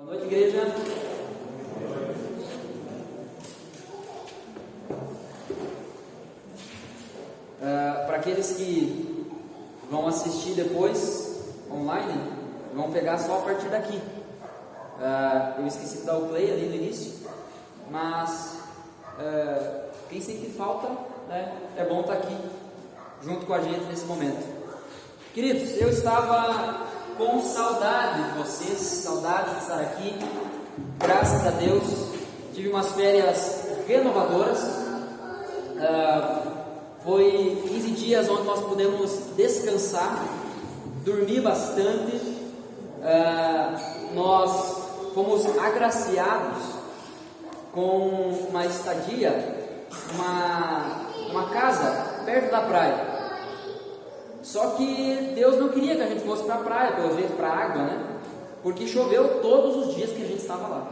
Boa noite, igreja. Para aqueles que vão assistir depois online, vão pegar só a partir daqui. Eu esqueci de dar o play ali no início, mas quem sente falta, né, é bom estar aqui junto com a gente nesse momento. Queridos, eu estava com saudade de vocês, saudade de estar aqui. Graças a Deus, tive umas férias renovadoras. Foi 15 dias onde nós pudemos descansar, dormir bastante. Nós fomos agraciados com uma estadia, uma casa perto da praia. Só que Deus não queria que a gente fosse para a praia, pelo jeito para a água, né? Porque choveu todos os dias que a gente estava lá.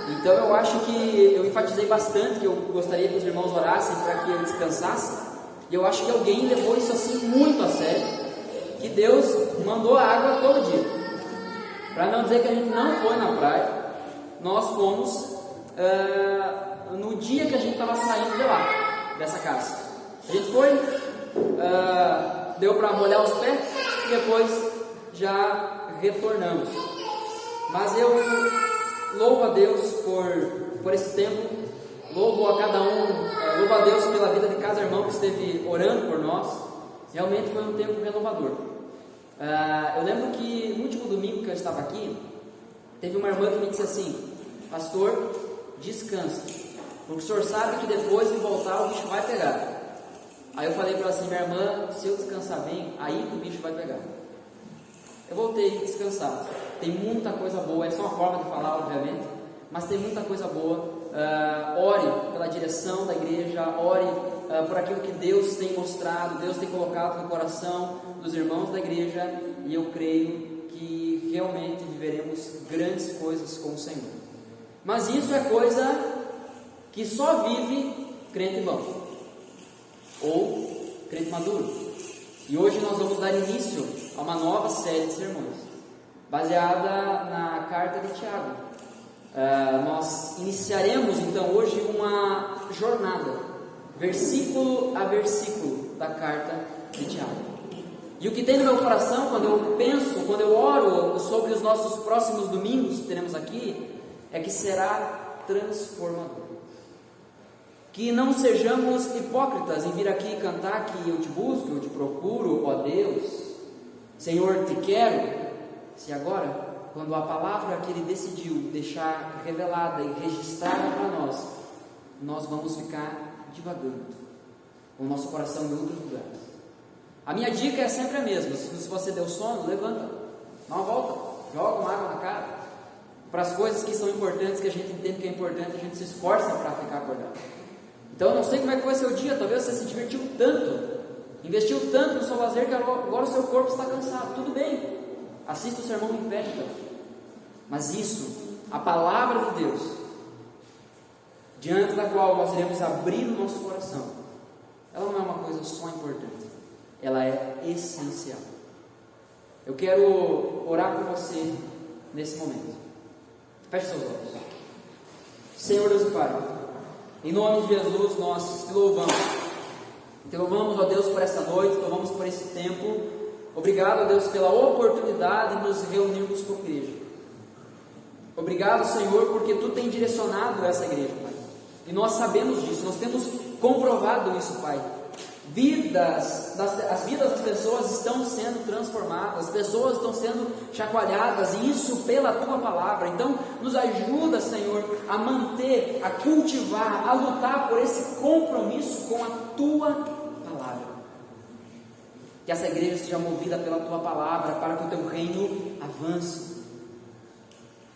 Então eu acho que eu enfatizei bastante que eu gostaria que os irmãos orassem para que eu descansasse. E eu acho que alguém levou isso assim muito a sério, que Deus mandou a água todo dia. Para não dizer que a gente não foi na praia, nós fomos no dia que a gente estava saindo de lá, dessa casa. A gente foi, deu para molhar os pés e depois já retornamos. Mas eu louvo a Deus por esse tempo, louvo a cada um, louvo a Deus pela vida de cada irmão que esteve orando por nós. Realmente foi um tempo renovador. Eu lembro que no último domingo que eu estava aqui, teve uma irmã que me disse assim: pastor, descansa, porque o senhor sabe que depois de voltar o bicho vai pegar. Aí eu falei para ela assim: minha irmã, se eu descansar bem, aí que o bicho vai pegar. Eu voltei a descansar. Tem muita coisa boa, é só uma forma de falar, obviamente, mas tem muita coisa boa. Ore pela direção da igreja, ore por aquilo que Deus tem mostrado, Deus tem colocado no coração dos irmãos da igreja, e eu creio que realmente viveremos grandes coisas com o Senhor. Mas isso é coisa que só vive crente bom, ou crente maduro. E hoje nós vamos dar início a uma nova série de sermões, baseada na carta de Tiago. Nós iniciaremos então hoje uma jornada, versículo a versículo, da carta de Tiago. E o que tem no meu coração quando eu penso, quando eu oro sobre os nossos próximos domingos que teremos aqui, é que será transformador. Que não sejamos hipócritas em vir aqui cantar que eu te busco, eu te procuro, ó Deus, Senhor, te quero, se agora, quando a palavra que Ele decidiu deixar revelada e registrada para nós vamos ficar divagando, com o nosso coração em outros lugares. A minha dica é sempre a mesma: se você deu sono, levanta, dá uma volta, joga uma água na cara. Para as coisas que são importantes, que a gente entende que é importante, a gente se esforça para ficar acordado. Então eu não sei como é que foi seu dia, talvez você se divertiu tanto, investiu tanto no seu lazer, que agora o seu corpo está cansado. Tudo bem, assista o sermão em pé então. Mas isso, a palavra de Deus, diante da qual nós iremos abrir o nosso coração, ela não é uma coisa só importante, ela é essencial. Eu quero orar por você nesse momento. Feche seus olhos. Senhor Deus e Pai, em nome de Jesus, nós te louvamos. Te louvamos, ó Deus, por esta noite, te louvamos por esse tempo. Obrigado, ó Deus, pela oportunidade de nos reunirmos com a igreja. Obrigado, Senhor, porque Tu tem direcionado essa igreja, Pai. E nós sabemos disso, nós temos comprovado isso, Pai. As vidas das pessoas estão sendo transformadas, as pessoas estão sendo chacoalhadas, e isso pela Tua palavra. Então nos ajuda, Senhor, a manter, a cultivar, a lutar por esse compromisso com a Tua palavra. Que essa igreja seja movida pela Tua palavra, para que o Teu reino avance.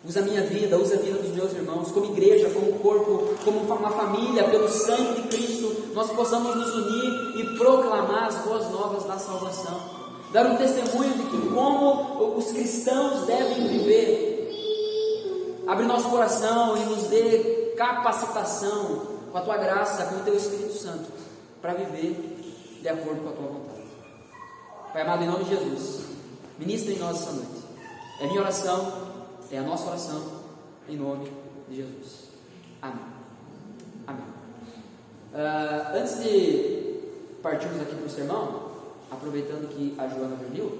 Usa a minha vida, usa a vida dos meus irmãos, como igreja, como corpo, como uma família, pelo sangue de Cristo, nós possamos nos unir e proclamar as boas novas da salvação, dar um testemunho de que como os cristãos devem viver. Abre nosso coração e nos dê capacitação com a Tua graça, com o Teu Espírito Santo, para viver de acordo com a Tua vontade. Pai amado, em nome de Jesus, ministra em nós essa noite. É minha oração, É a nossa oração em nome de Jesus. Amém. Amém. Antes de partirmos aqui para o sermão, aproveitando que a Joana dormiu,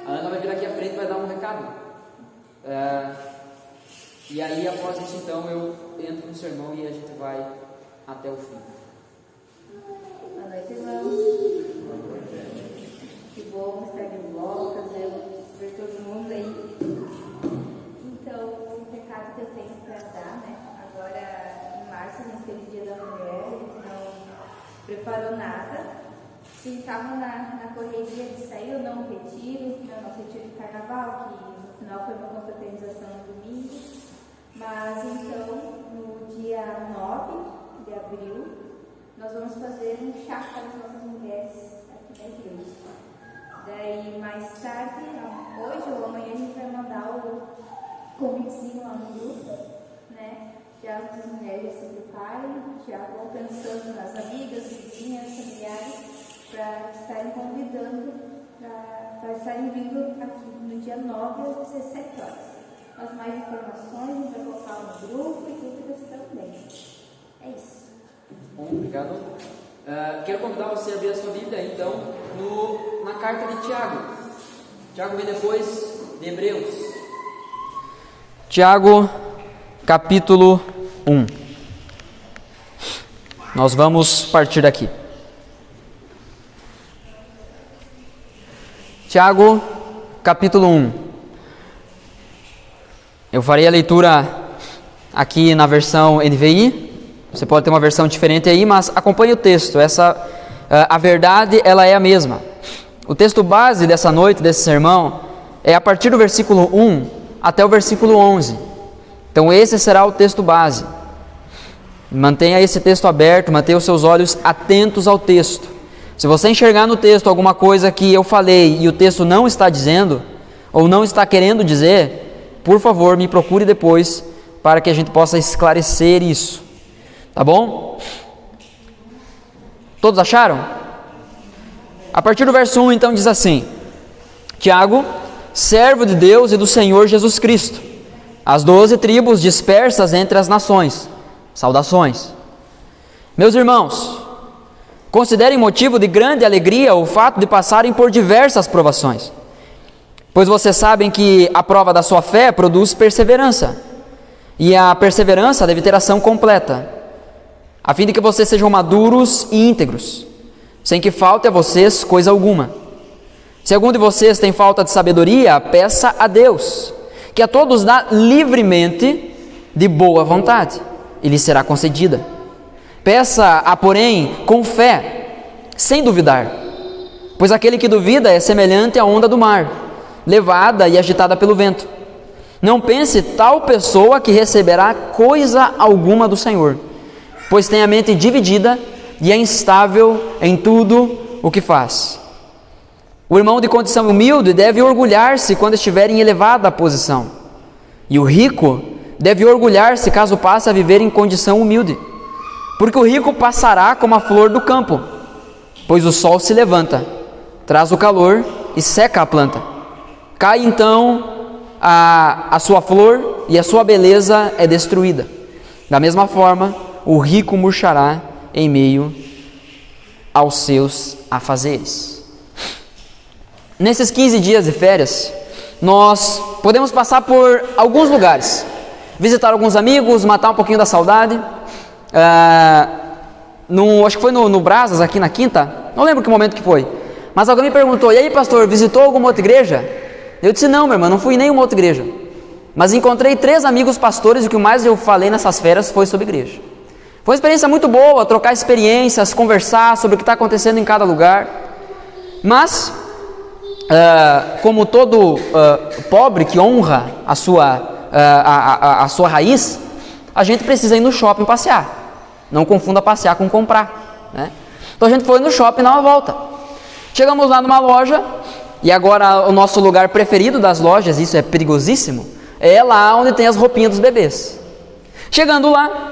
a Ana vai vir aqui à frente e vai dar um recado. E aí, após isso, então, eu entro no sermão e a gente vai até o fim. Boa noite, irmãos. Que bom estar de volta, ver todo mundo aí. Então, o recado que eu tenho para dar, né? Agora, em março, a gente teve o Dia da Mulher, a gente não preparou nada. Se estavam na correria de sair ou não no retiro, nosso retiro de carnaval, que no final foi uma confraternização no domingo. Mas então, no dia 9 de abril, nós vamos fazer um chá para as nossas mulheres aqui da igreja. Daí, mais tarde, hoje ou amanhã, a gente vai mandar o convitezinho lá no grupo, né? Já as mulheres se preparem, já vão pensando nas amigas, vizinhas, familiares, para estarem convidando, para estarem vindo aqui no dia 9 às 17 horas. As mais informações a gente vai colocar no grupo e dúvidas também. É isso. Bom, obrigado. Quero convidar você a abrir a sua Bíblia, então, na carta de Tiago. Tiago vem depois de Hebreus. Tiago, capítulo 1. Nós vamos partir daqui. Tiago, capítulo 1. Eu farei a leitura aqui na versão NVI. Você pode ter uma versão diferente aí, mas acompanhe o texto. A verdade, ela é a mesma. O texto base dessa noite, desse sermão, é a partir do versículo 1 até o versículo 11. Então esse será o texto base. Mantenha esse texto aberto, mantenha os seus olhos atentos ao texto. Se você enxergar no texto alguma coisa que eu falei e o texto não está dizendo, ou não está querendo dizer, por favor, me procure depois para que a gente possa esclarecer isso. Tá bom? Todos acharam? A partir do verso 1, então, diz assim: Tiago, servo de Deus e do Senhor Jesus Cristo, as 12 tribos dispersas entre as nações, saudações. Meus irmãos, considerem motivo de grande alegria o fato de passarem por diversas provações, pois vocês sabem que a prova da sua fé produz perseverança, e a perseverança deve ter ação completa, a fim de que vocês sejam maduros e íntegros, sem que falte a vocês coisa alguma. Se algum de vocês tem falta de sabedoria, peça a Deus, que a todos dá livremente, de boa vontade, e lhe será concedida. Peça-a, porém, com fé, sem duvidar, pois aquele que duvida é semelhante à onda do mar, levada e agitada pelo vento. Não pense tal pessoa que receberá coisa alguma do Senhor, pois tem a mente dividida e é instável em tudo o que faz. O irmão de condição humilde deve orgulhar-se quando estiver em elevada posição, e o rico deve orgulhar-se caso passe a viver em condição humilde, porque o rico passará como a flor do campo, pois o sol se levanta, traz o calor e seca a planta. Cai então a sua flor e a sua beleza é destruída. Da mesma forma, o rico murchará em meio aos seus afazeres. Nesses 15 dias de férias, nós podemos passar por alguns lugares, visitar alguns amigos, matar um pouquinho da saudade. Acho que foi no Brasas, aqui na Quinta, não lembro que momento que foi, mas alguém me perguntou: e aí, pastor, visitou alguma outra igreja? Eu disse: não, meu irmão, não fui em nenhuma outra igreja, mas encontrei 3 amigos pastores e o que mais eu falei nessas férias foi sobre igreja. Foi uma experiência muito boa, trocar experiências, conversar sobre o que está acontecendo em cada lugar. Mas, como todo pobre que honra a sua raiz, a gente precisa ir no shopping passear. Não confunda passear com comprar, né? Então a gente foi no shopping dar uma volta. Chegamos lá numa loja, e agora o nosso lugar preferido das lojas, isso é perigosíssimo, é lá onde tem as roupinhas dos bebês. Chegando lá,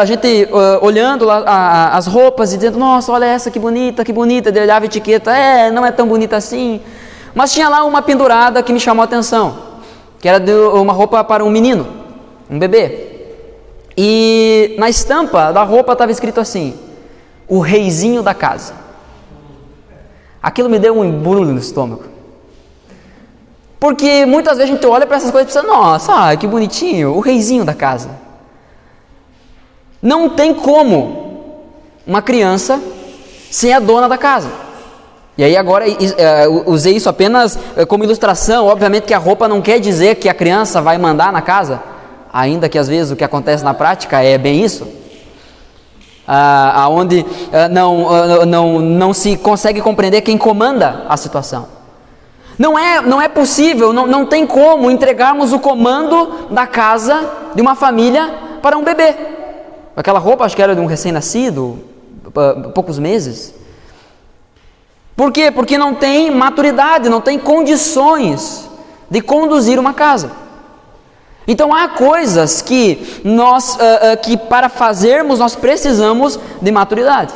a gente olhando lá as roupas e dizendo: nossa, olha essa que bonita, ele olhava a etiqueta, não é tão bonita assim, mas tinha lá uma pendurada que me chamou a atenção, que era uma roupa para um menino, um bebê. E na estampa da roupa estava escrito assim: o reizinho da casa. Aquilo me deu um embrulho no estômago. Porque muitas vezes a gente olha para essas coisas e pensa: nossa, que bonitinho, o reizinho da casa. Não tem como uma criança ser a dona da casa. E aí agora usei isso apenas como ilustração. Obviamente que a roupa não quer dizer que a criança vai mandar na casa, ainda que às vezes o que acontece na prática é bem isso. Onde não se consegue compreender quem comanda a situação. Não é possível, não tem como entregarmos o comando da casa de uma família para um bebê. Aquela roupa acho que era de um recém-nascido, poucos meses. Por quê? Porque não tem maturidade, não tem condições de conduzir uma casa. Então há coisas que que para fazermos nós precisamos de maturidade.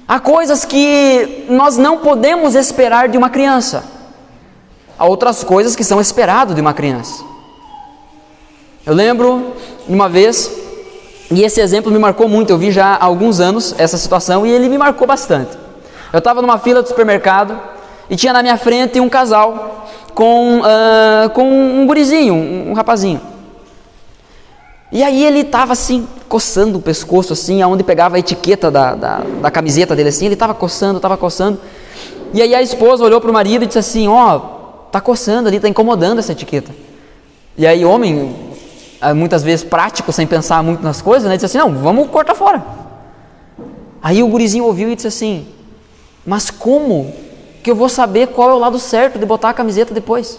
Há coisas que nós não podemos esperar de uma criança. Há outras coisas que são esperadas de uma criança. Eu lembro de uma vez, e esse exemplo me marcou muito, eu vi já há alguns anos essa situação e ele me marcou bastante. Eu estava numa fila do supermercado e tinha na minha frente um casal com um gurizinho, um rapazinho. E aí ele estava assim, coçando o pescoço, assim, aonde pegava a etiqueta da camiseta dele, assim, ele estava coçando. E aí a esposa olhou para o marido e disse assim: tá coçando ali, tá incomodando essa etiqueta. E aí homem, muitas vezes prático, sem pensar muito nas coisas, né, disse assim: não, vamos cortar fora. Aí o gurizinho ouviu e disse assim: mas como que eu vou saber qual é o lado certo de botar a camiseta depois?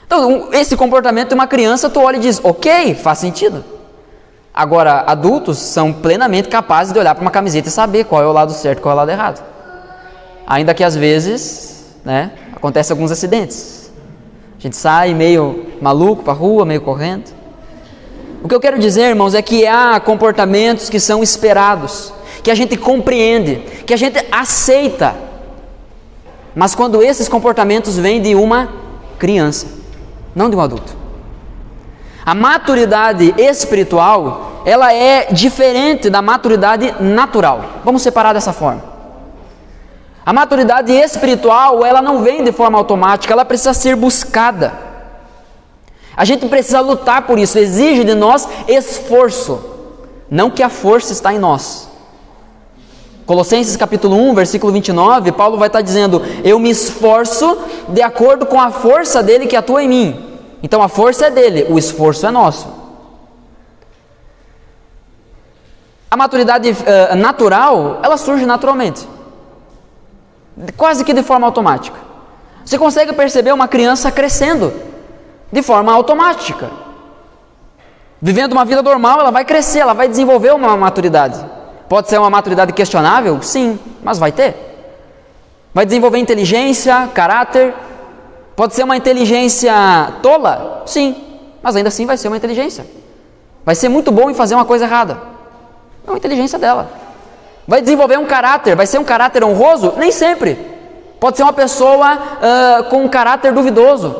Então, esse comportamento de uma criança, tu olha e diz: ok, faz sentido. Agora, adultos são plenamente capazes de olhar para uma camiseta e saber qual é o lado certo e qual é o lado errado. Ainda que às vezes, né, acontecem alguns acidentes. A gente sai meio maluco para a rua, meio correndo. O que eu quero dizer, irmãos, é que há comportamentos que são esperados, que a gente compreende, que a gente aceita. Mas quando esses comportamentos vêm de uma criança, não de um adulto. A maturidade espiritual, ela é diferente da maturidade natural. Vamos separar dessa forma. A maturidade espiritual, ela não vem de forma automática, ela precisa ser buscada. A gente precisa lutar por isso, exige de nós esforço, não que a força está em nós. Colossenses capítulo 1, versículo 29, Paulo vai estar dizendo: eu me esforço de acordo com a força dele que atua em mim. Então a força é dele, o esforço é nosso. A maturidade natural, ela surge naturalmente, quase que de forma automática. Você consegue perceber uma criança crescendo de forma automática. Vivendo uma vida normal, ela vai crescer, ela vai desenvolver uma maturidade. Pode ser uma maturidade questionável? Sim, mas vai ter. Vai desenvolver inteligência, caráter. Pode ser uma inteligência tola? Sim, mas ainda assim vai ser uma inteligência. Vai ser muito bom em fazer uma coisa errada. É uma inteligência dela. Vai desenvolver um caráter, vai ser um caráter honroso? Nem sempre. Pode ser uma pessoa com um caráter duvidoso,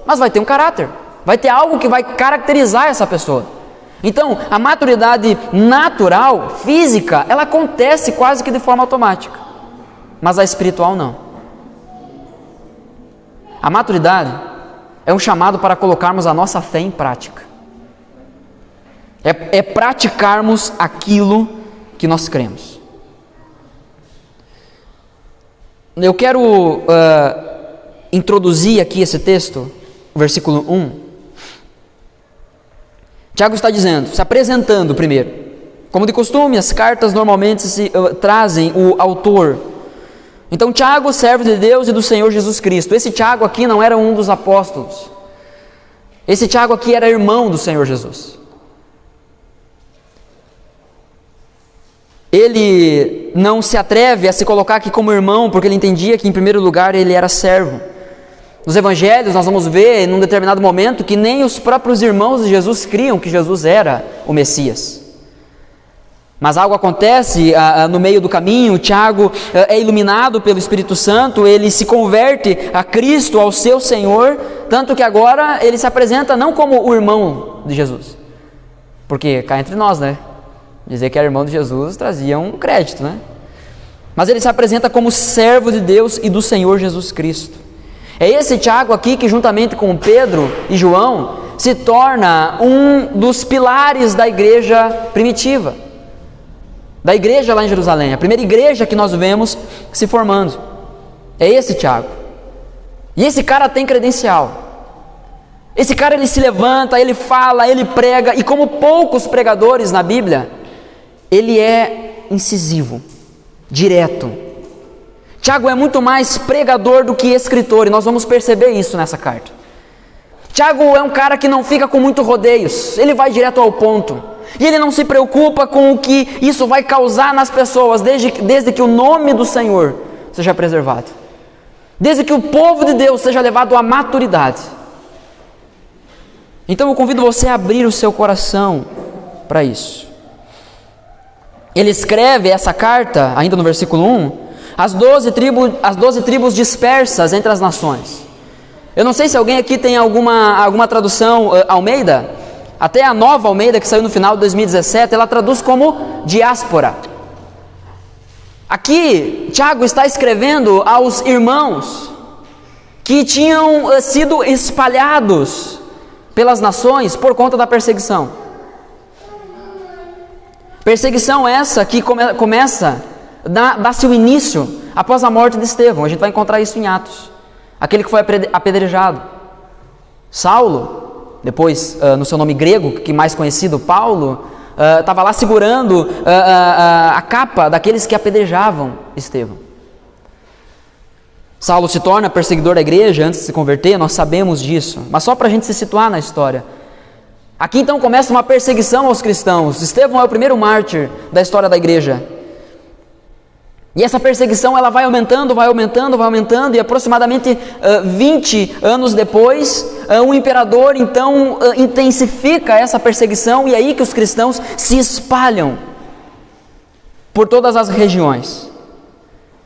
mas vai ter um caráter. Vai ter algo que vai caracterizar essa pessoa. Então, a maturidade natural, física, ela acontece quase que de forma automática, mas a espiritual não. A maturidade é um chamado para colocarmos a nossa fé em prática. É praticarmos aquilo que nós cremos. Eu quero introduzir aqui esse texto, o versículo 1. Tiago está dizendo, se apresentando primeiro. Como de costume, as cartas normalmente trazem o autor. Então, Tiago, servo de Deus e do Senhor Jesus Cristo. Esse Tiago aqui não era um dos apóstolos. Esse Tiago aqui era irmão do Senhor Jesus. Ele não se atreve a se colocar aqui como irmão, porque ele entendia que, em primeiro lugar, ele era servo. Nos evangelhos nós vamos ver, num determinado momento, que nem os próprios irmãos de Jesus criam que Jesus era o Messias. Mas algo acontece no meio do caminho. Tiago é iluminado pelo Espírito Santo, ele se converte a Cristo, ao seu Senhor, Tanto que agora ele se apresenta não como o irmão de Jesus. Porque cá entre nós, né? Dizer que era irmão de Jesus trazia um crédito, né? Mas ele se apresenta como servo de Deus e do Senhor Jesus Cristo. É esse Tiago aqui que, juntamente com Pedro e João, se torna um dos pilares da igreja primitiva. Da igreja lá em Jerusalém, a primeira igreja que nós vemos se formando. É esse Tiago. E esse cara tem credencial. Esse cara, ele se levanta, ele fala, ele prega, e como poucos pregadores na Bíblia, ele é incisivo, direto. Tiago é muito mais pregador do que escritor, e nós vamos perceber isso nessa carta. Tiago é um cara que não fica com muitos rodeios, ele vai direto ao ponto. E ele não se preocupa com o que isso vai causar nas pessoas, desde que o nome do Senhor seja preservado. Desde que o povo de Deus seja levado à maturidade. Então eu convido você a abrir o seu coração para isso. Ele escreve essa carta, ainda no versículo 1, as 12 tribos dispersas entre as nações. Eu não sei se alguém aqui tem alguma tradução Almeida. Até a nova Almeida, que saiu no final de 2017, ela traduz como diáspora. Aqui, Tiago está escrevendo aos irmãos que tinham sido espalhados pelas nações por conta da perseguição. Perseguição essa que dá-se o início após a morte de Estevão. A gente vai encontrar isso em Atos. Aquele que foi apedrejado. Saulo, depois no seu nome grego, que mais conhecido, Paulo, estava lá segurando a capa daqueles que apedrejavam Estevão. Saulo se torna perseguidor da igreja antes de se converter, nós sabemos disso, mas só para a gente se situar na história. Aqui então começa uma perseguição aos cristãos. Estevão é o primeiro mártir da história da igreja. E essa perseguição ela vai aumentando, e aproximadamente 20 anos depois, um imperador então intensifica essa perseguição, e é aí que os cristãos se espalham por todas as regiões.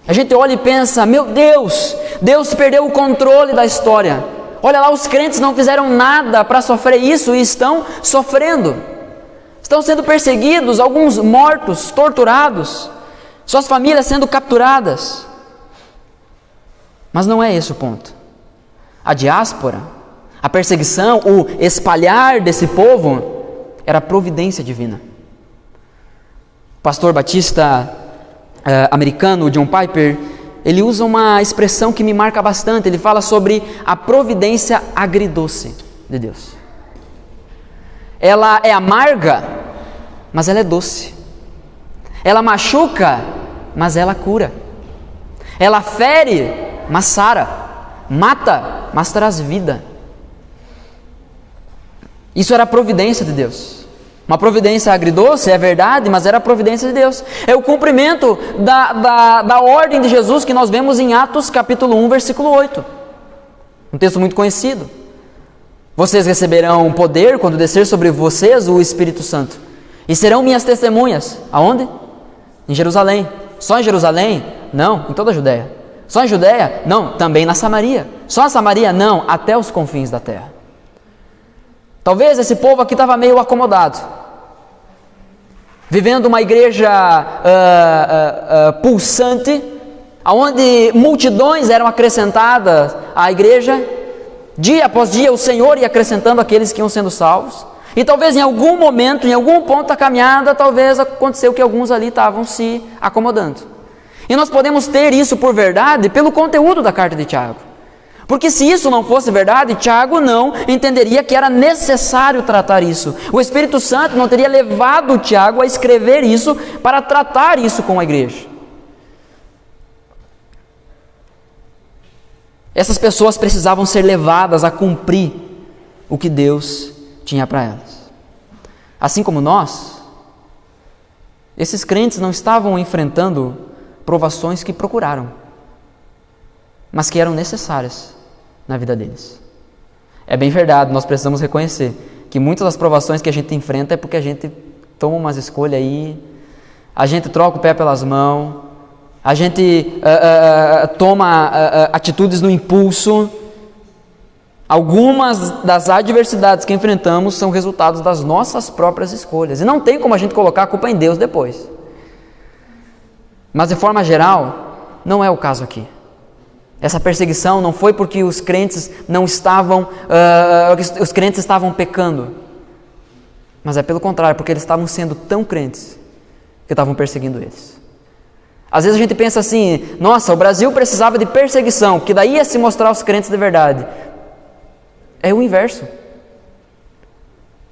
A gente olha e pensa, meu Deus, Deus perdeu o controle da história. Olha lá, os crentes não fizeram nada para sofrer isso e estão sofrendo. Estão sendo perseguidos, alguns mortos, torturados, suas famílias sendo capturadas. Mas não é esse o ponto. A diáspora, a perseguição, o espalhar desse povo era providência divina. O pastor batista americano John Piper, ele usa uma expressão que me marca bastante. Ele fala sobre a providência agridoce de Deus. Ela é amarga, mas ela é doce. Ela machuca, mas ela cura. Ela fere, mas sara. Mata, mas traz vida. Isso era a providência de Deus. Uma providência agridoce, é verdade, mas era a providência de Deus. É o cumprimento da ordem de Jesus que nós vemos em Atos capítulo 1, versículo 8. Um texto muito conhecido. Vocês receberão poder quando descer sobre vocês o Espírito Santo. E serão minhas testemunhas. Aonde? Em Jerusalém. Só em Jerusalém? Não, em toda a Judéia. Só em Judéia? Não, também na Samaria. Só na Samaria? Não, até os confins da terra. Talvez esse povo aqui estava meio acomodado, vivendo uma igreja pulsante, onde multidões eram acrescentadas à igreja, dia após dia o Senhor ia acrescentando aqueles que iam sendo salvos, e talvez em algum momento, em algum ponto da caminhada, talvez aconteceu que alguns ali estavam se acomodando. E nós podemos ter isso por verdade pelo conteúdo da carta de Tiago. Porque se isso não fosse verdade, Tiago não entenderia que era necessário tratar isso. O Espírito Santo não teria levado Tiago a escrever isso para tratar isso com a igreja. Essas pessoas precisavam ser levadas a cumprir o que Deus tinha para elas. Assim como nós, esses crentes não estavam enfrentando provações que procuraram, mas que eram necessárias na vida deles. É bem verdade, nós precisamos reconhecer que muitas das provações que a gente enfrenta é porque a gente toma umas escolhas aí, a gente troca o pé pelas mãos, a gente toma atitudes no impulso, Algumas das adversidades que enfrentamos são resultados das nossas próprias escolhas. E não tem como a gente colocar a culpa em Deus depois. Mas de forma geral, não é o caso aqui. Essa perseguição não foi porque os crentes os crentes estavam pecando. Mas é pelo contrário, porque eles estavam sendo tão crentes que estavam perseguindo eles. Às vezes a gente pensa assim, nossa, o Brasil precisava de perseguição, porque daí ia se mostrar os crentes de verdade. É o inverso.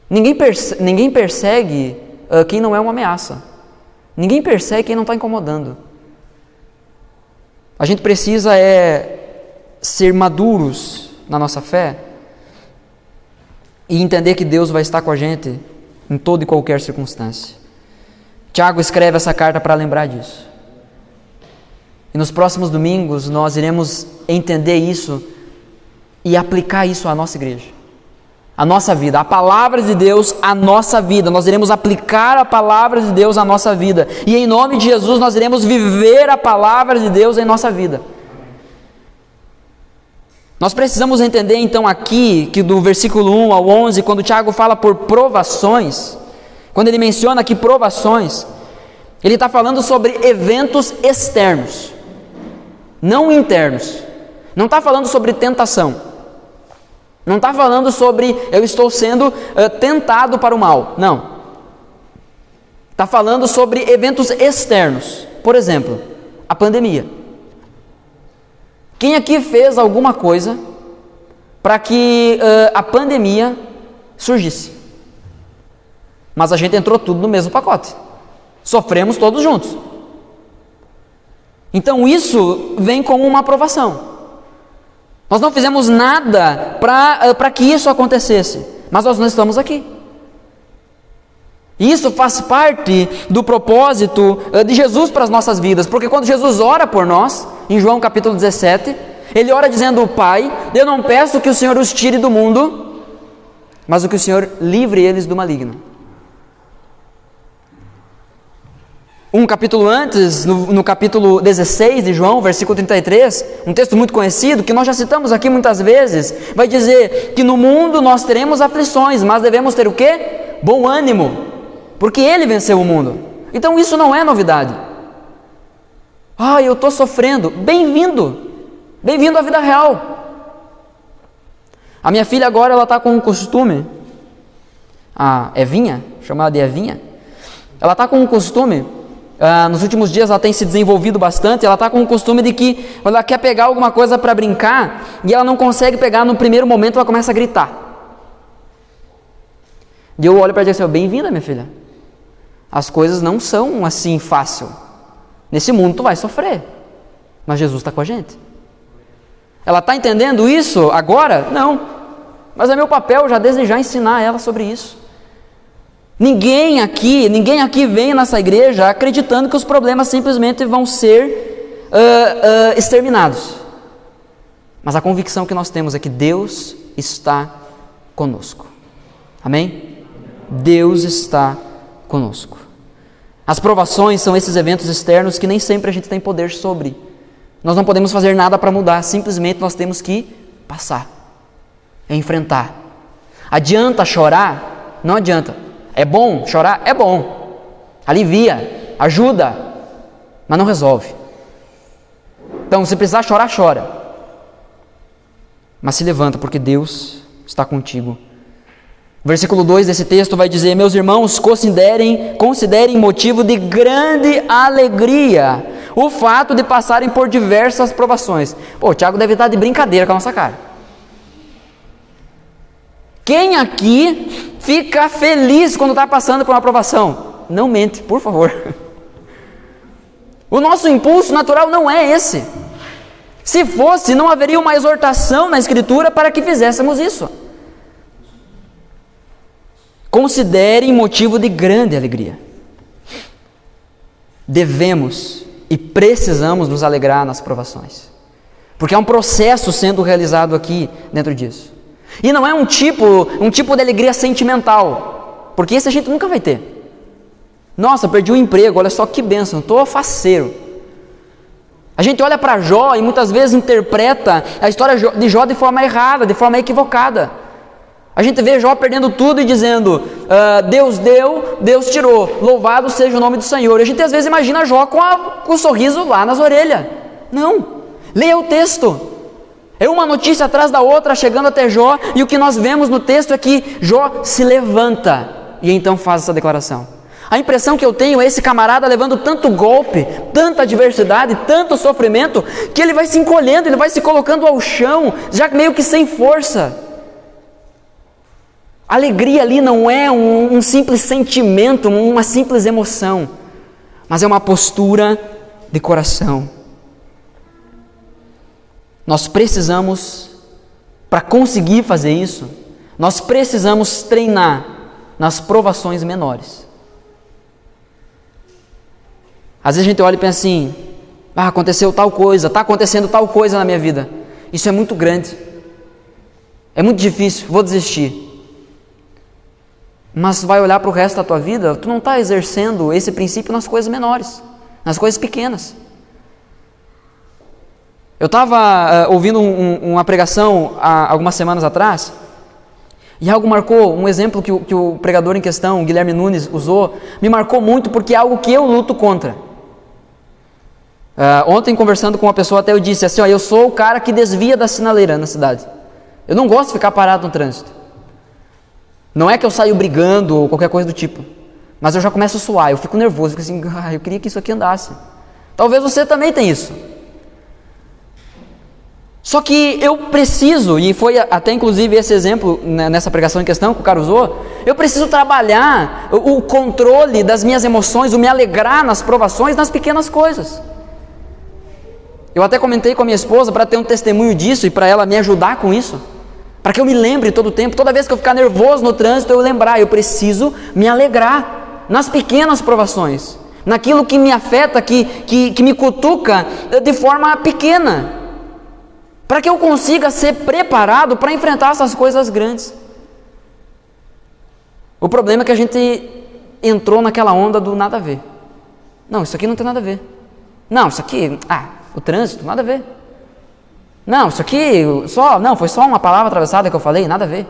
Ninguém persegue quem não é uma ameaça. Ninguém persegue quem não está incomodando. A gente precisa ser maduros na nossa fé e entender que Deus vai estar com a gente em toda e qualquer circunstância. Tiago escreve essa carta para lembrar disso. E nos próximos domingos nós iremos entender isso e aplicar isso à nossa igreja, à nossa vida, a palavra de Deus à nossa vida. Nós iremos aplicar a palavra de Deus à nossa vida. E em nome de Jesus nós iremos viver a palavra de Deus em nossa vida. Nós precisamos entender então aqui que do versículo 1 ao 11, quando o Tiago fala por provações, quando ele menciona aqui provações, ele está falando sobre eventos externos, não internos. Não está falando sobre tentação. Não está falando sobre eu estou sendo tentado para o mal. Não. Está falando sobre eventos externos. Por exemplo, a pandemia. Quem aqui fez alguma coisa para que a pandemia surgisse? Mas a gente entrou tudo no mesmo pacote. Sofremos todos juntos. Então isso vem como uma aprovação. Nós não fizemos nada para que isso acontecesse, mas nós não estamos aqui. E isso faz parte do propósito de Jesus para as nossas vidas, porque quando Jesus ora por nós, em João capítulo 17, ele ora dizendo: Pai, eu não peço que o Senhor os tire do mundo, mas o que o Senhor livre eles do maligno. Um capítulo antes, no capítulo 16 de João, versículo 33, um texto muito conhecido, que nós já citamos aqui muitas vezes, vai dizer que no mundo nós teremos aflições, mas devemos ter o quê? Bom ânimo, porque Ele venceu o mundo. Então isso não é novidade. Eu estou sofrendo. Bem-vindo à vida real. A minha filha agora, ela está com um costume, a Evinha, chamada de Evinha, ela está com um costume... nos últimos dias ela tem se desenvolvido bastante. Ela está com o costume de que ela quer pegar alguma coisa para brincar e ela não consegue pegar no primeiro momento, ela começa a gritar. E eu olho para ela e digo assim: bem-vinda, minha filha. As coisas não são assim fácil. Nesse mundo tu vai sofrer, mas Jesus está com a gente. Ela está entendendo isso agora? Não. Mas é meu papel já desejar ensinar ela sobre isso. Ninguém aqui vem nessa igreja acreditando que os problemas simplesmente vão ser exterminados. Mas a convicção que nós temos é que Deus está conosco. Amém? Deus está conosco. As provações são esses eventos externos que nem sempre a gente tem poder sobre. Nós não podemos fazer nada para mudar, simplesmente nós temos que passar, enfrentar. Adianta chorar? Não adianta. É bom chorar? É bom. Alivia, ajuda, mas não resolve. Então, se precisar chorar, chora. Mas se levanta, porque Deus está contigo. Versículo 2 desse texto vai dizer: meus irmãos, considerem motivo de grande alegria o fato de passarem por diversas provações. O Tiago deve estar de brincadeira com a nossa cara. Quem aqui fica feliz quando está passando por uma provação? Não mente, por favor. O nosso impulso natural não é esse. Se fosse, não haveria uma exortação na Escritura para que fizéssemos isso. Considerem motivo de grande alegria. Devemos e precisamos nos alegrar nas provações, porque há um processo sendo realizado aqui dentro disso. E não é um tipo de alegria sentimental, porque esse a gente nunca vai ter. Nossa, perdi o emprego, olha só que bênção, estou faceiro. A gente olha para Jó e muitas vezes interpreta a história de Jó de forma errada, de forma equivocada. A gente vê Jó perdendo tudo e dizendo, Deus deu, Deus tirou, louvado seja o nome do Senhor. E a gente às vezes imagina Jó com o sorriso lá nas orelhas. Não, leia o texto. É uma notícia atrás da outra chegando até Jó, e o que nós vemos no texto é que Jó se levanta e então faz essa declaração. A impressão que eu tenho é esse camarada levando tanto golpe, tanta adversidade, tanto sofrimento, que ele vai se encolhendo, ele vai se colocando ao chão, já meio que sem força. A alegria ali não é um simples sentimento, uma simples emoção, mas é uma postura de coração. Nós precisamos, para conseguir fazer isso, nós precisamos treinar nas provações menores. Às vezes a gente olha e pensa assim, aconteceu tal coisa, está acontecendo tal coisa na minha vida. Isso é muito grande, é muito difícil, vou desistir. Mas vai olhar para o resto da tua vida, tu não está exercendo esse princípio nas coisas menores, nas coisas pequenas. Eu estava ouvindo uma pregação há algumas semanas atrás, e algo marcou, um exemplo que o pregador em questão, Guilherme Nunes, usou, me marcou muito porque é algo que eu luto contra. Ontem, conversando com uma pessoa, até eu disse assim, eu sou o cara que desvia da sinaleira na cidade. Eu não gosto de ficar parado no trânsito. Não é que eu saio brigando ou qualquer coisa do tipo, mas eu já começo a suar, eu fico nervoso, fico assim, eu queria que isso aqui andasse. Talvez você também tenha isso. Só que eu preciso, e foi até inclusive esse exemplo nessa pregação em questão que o cara usou, eu preciso trabalhar o controle das minhas emoções, o me alegrar nas provações, nas pequenas coisas. Eu até comentei com a minha esposa para ter um testemunho disso e para ela me ajudar com isso, para que eu me lembre todo o tempo, toda vez que eu ficar nervoso no trânsito, eu lembrar, eu preciso me alegrar nas pequenas provações, naquilo que me afeta, que me cutuca de forma pequena, para que eu consiga ser preparado para enfrentar essas coisas grandes. O problema é que a gente entrou naquela onda do nada a ver. Não, isso aqui não tem nada a ver. Não, isso aqui, o trânsito, nada a ver. Não, isso aqui, foi só uma palavra atravessada que eu falei, nada a ver.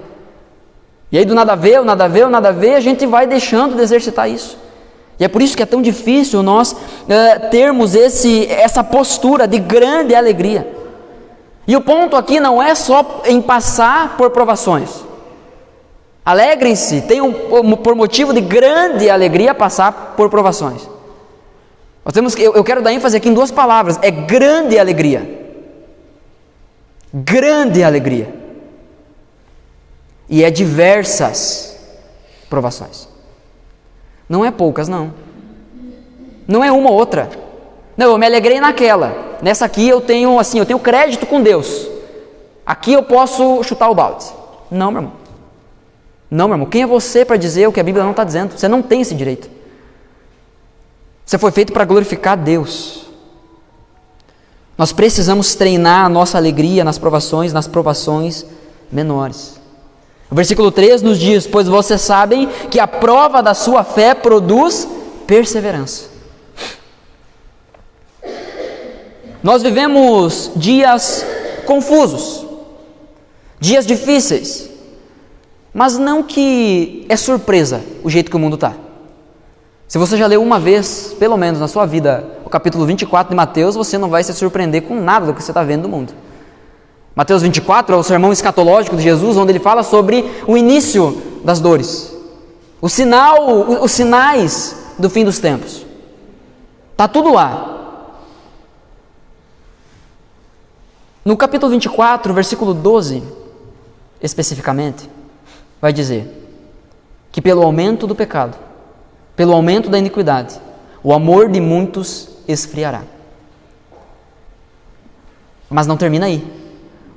E aí do nada a ver, a gente vai deixando de exercitar isso. E é por isso que é tão difícil nós termos essa postura de grande alegria. E o ponto aqui não é só em passar por provações. Alegrem-se, tenham por motivo de grande alegria passar por provações. Eu quero dar ênfase aqui em duas palavras, é grande alegria. Grande alegria. E é diversas provações. Não é poucas, não. Não é uma ou outra. Não, eu me alegrei naquela. Nessa aqui eu tenho crédito com Deus. Aqui eu posso chutar o balde. Não, meu irmão. Não, meu irmão. Quem é você para dizer o que a Bíblia não está dizendo? Você não tem esse direito. Você foi feito para glorificar Deus. Nós precisamos treinar a nossa alegria nas provações menores. O versículo 3 nos diz, pois vocês sabem que a prova da sua fé produz perseverança. Nós vivemos dias confusos, dias difíceis, mas não que é surpresa o jeito que o mundo está. Se você já leu uma vez, pelo menos na sua vida, o capítulo 24 de Mateus, você não vai se surpreender com nada do que você está vendo no mundo. Mateus 24 é o sermão escatológico de Jesus, onde ele fala sobre o início das dores, os sinais do fim dos tempos. Está tudo lá. No capítulo 24, versículo 12, especificamente, vai dizer que pelo aumento do pecado, pelo aumento da iniquidade, o amor de muitos esfriará. Mas não termina aí.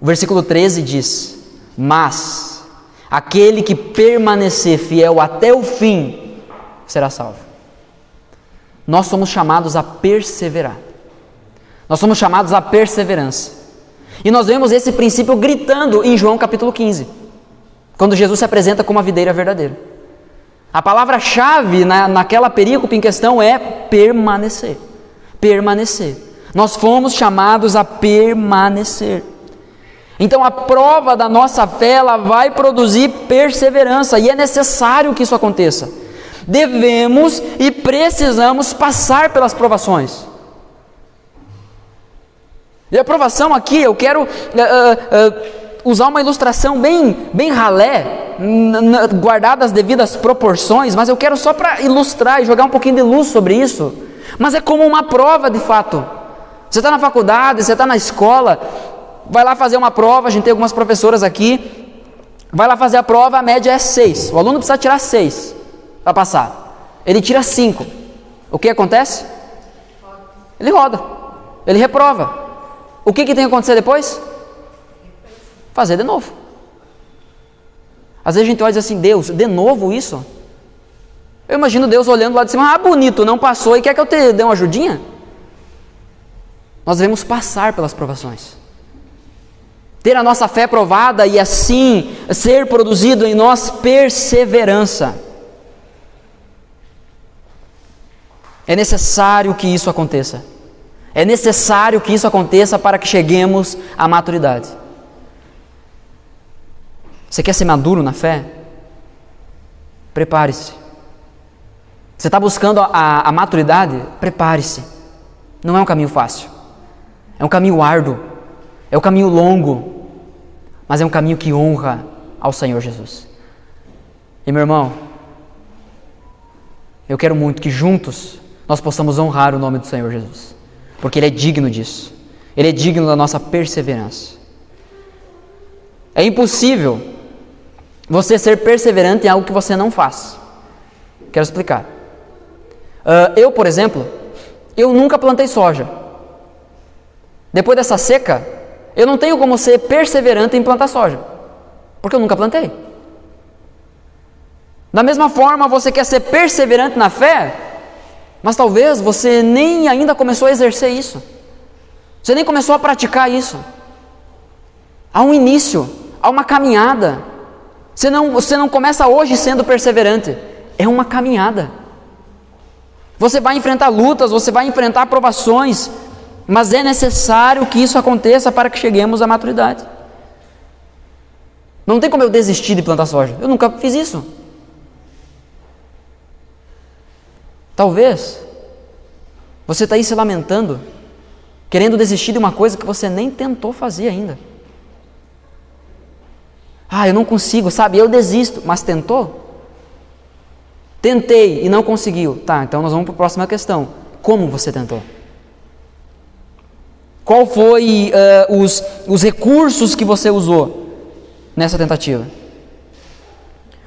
O versículo 13 diz, mas aquele que permanecer fiel até o fim será salvo. Nós somos chamados a perseverar. Nós somos chamados à perseverança. E nós vemos esse princípio gritando em João capítulo 15, quando Jesus se apresenta como a videira verdadeira. A palavra-chave naquela perícope em questão é permanecer. Permanecer. Nós fomos chamados a permanecer. Então a prova da nossa fé, ela vai produzir perseverança, e é necessário que isso aconteça. Devemos e precisamos passar pelas provações. E a provação aqui, eu quero usar uma ilustração bem ralé, guardada as devidas proporções, mas eu quero só para ilustrar e jogar um pouquinho de luz sobre isso. Mas é como uma prova de fato. Você está na faculdade, você está na escola, vai lá fazer uma prova, a gente tem algumas professoras aqui, vai lá fazer a prova, a média é 6, o aluno precisa tirar 6 para passar, ele tira 5, o que acontece? Ele roda, ele reprova. O que tem que acontecer depois? Fazer de novo. Às vezes a gente olha e diz assim: Deus, de novo isso? Eu imagino Deus olhando lá de cima: ah, bonito, não passou e quer que eu te dê uma ajudinha? Nós devemos passar pelas provações, ter a nossa fé provada e assim ser produzido em nós perseverança. É necessário que isso aconteça. É necessário que isso aconteça para que cheguemos à maturidade. Você quer ser maduro na fé? Prepare-se. Você está buscando a maturidade? Prepare-se. Não é um caminho fácil. É um caminho árduo. É um caminho longo. Mas é um caminho que honra ao Senhor Jesus. E meu irmão, eu quero muito que juntos nós possamos honrar o nome do Senhor Jesus. Porque Ele é digno disso. Ele é digno da nossa perseverança. É impossível você ser perseverante em algo que você não faz. Quero explicar. Eu, por exemplo, eu nunca plantei soja. Depois dessa seca, eu não tenho como ser perseverante em plantar soja, porque eu nunca plantei. Da mesma forma, você quer ser perseverante na fé, mas talvez você nem ainda começou a exercer isso. Você nem começou a praticar isso. Há um início, há uma caminhada. Você não começa hoje sendo perseverante. É uma caminhada. Você vai enfrentar lutas, você vai enfrentar provações, mas é necessário que isso aconteça para que cheguemos à maturidade. Não tem como eu desistir de plantar soja. Eu nunca fiz isso. Talvez você está aí se lamentando, querendo desistir de uma coisa que você nem tentou fazer ainda. Ah, eu não consigo, sabe? Eu desisto, mas tentou? Tentei e não conseguiu. Tá, então nós vamos para a próxima questão. Como você tentou? Qual foi os recursos que você usou nessa tentativa?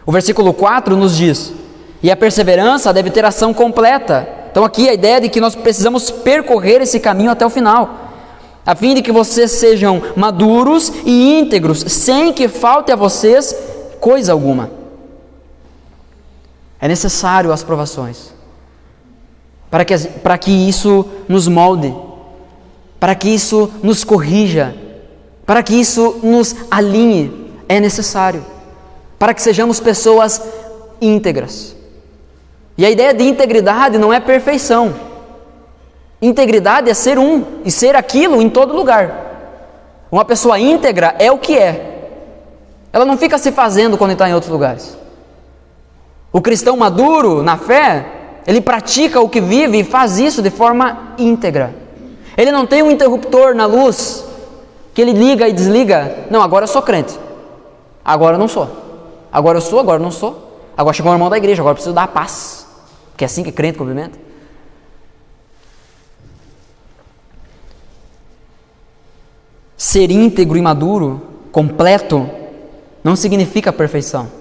O versículo 4 nos diz: e a perseverança deve ter ação completa. Então aqui a ideia de que nós precisamos percorrer esse caminho até o final, a fim de que vocês sejam maduros e íntegros, sem que falte a vocês coisa alguma. É necessário as provações, para que isso nos molde, para que isso nos corrija, para que isso nos alinhe. É necessário, para que sejamos pessoas íntegras. E a ideia de integridade não é perfeição. Integridade é ser um e ser aquilo em todo lugar. Uma pessoa íntegra é o que é. Ela não fica se fazendo quando está em outros lugares. O cristão maduro na fé, ele pratica o que vive e faz isso de forma íntegra. Ele não tem um interruptor na luz que ele liga e desliga. Não, agora eu sou crente. Agora eu não sou. Agora eu sou, agora eu não sou. Agora chegou o irmão da igreja, agora eu preciso dar a paz. Porque é assim que crente cumprimenta. Ser íntegro e maduro, completo, não significa perfeição.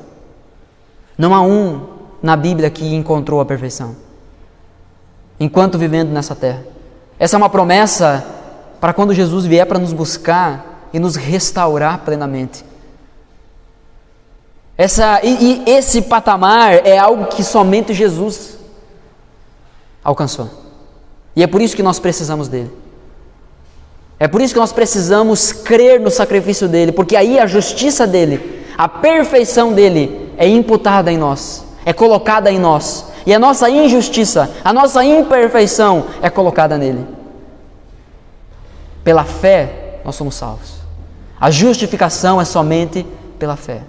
Não há um na Bíblia que encontrou a perfeição, enquanto vivendo nessa terra. Essa é uma promessa para quando Jesus vier para nos buscar e nos restaurar plenamente. Esse patamar é algo que somente Jesus alcançou. E é por isso que nós precisamos dele. É por isso que nós precisamos crer no sacrifício dele, porque aí a justiça dele, a perfeição dele é imputada em nós, é colocada em nós, e a nossa injustiça, a nossa imperfeição é colocada nele. Pela fé, nós somos salvos. A justificação é somente pela fé.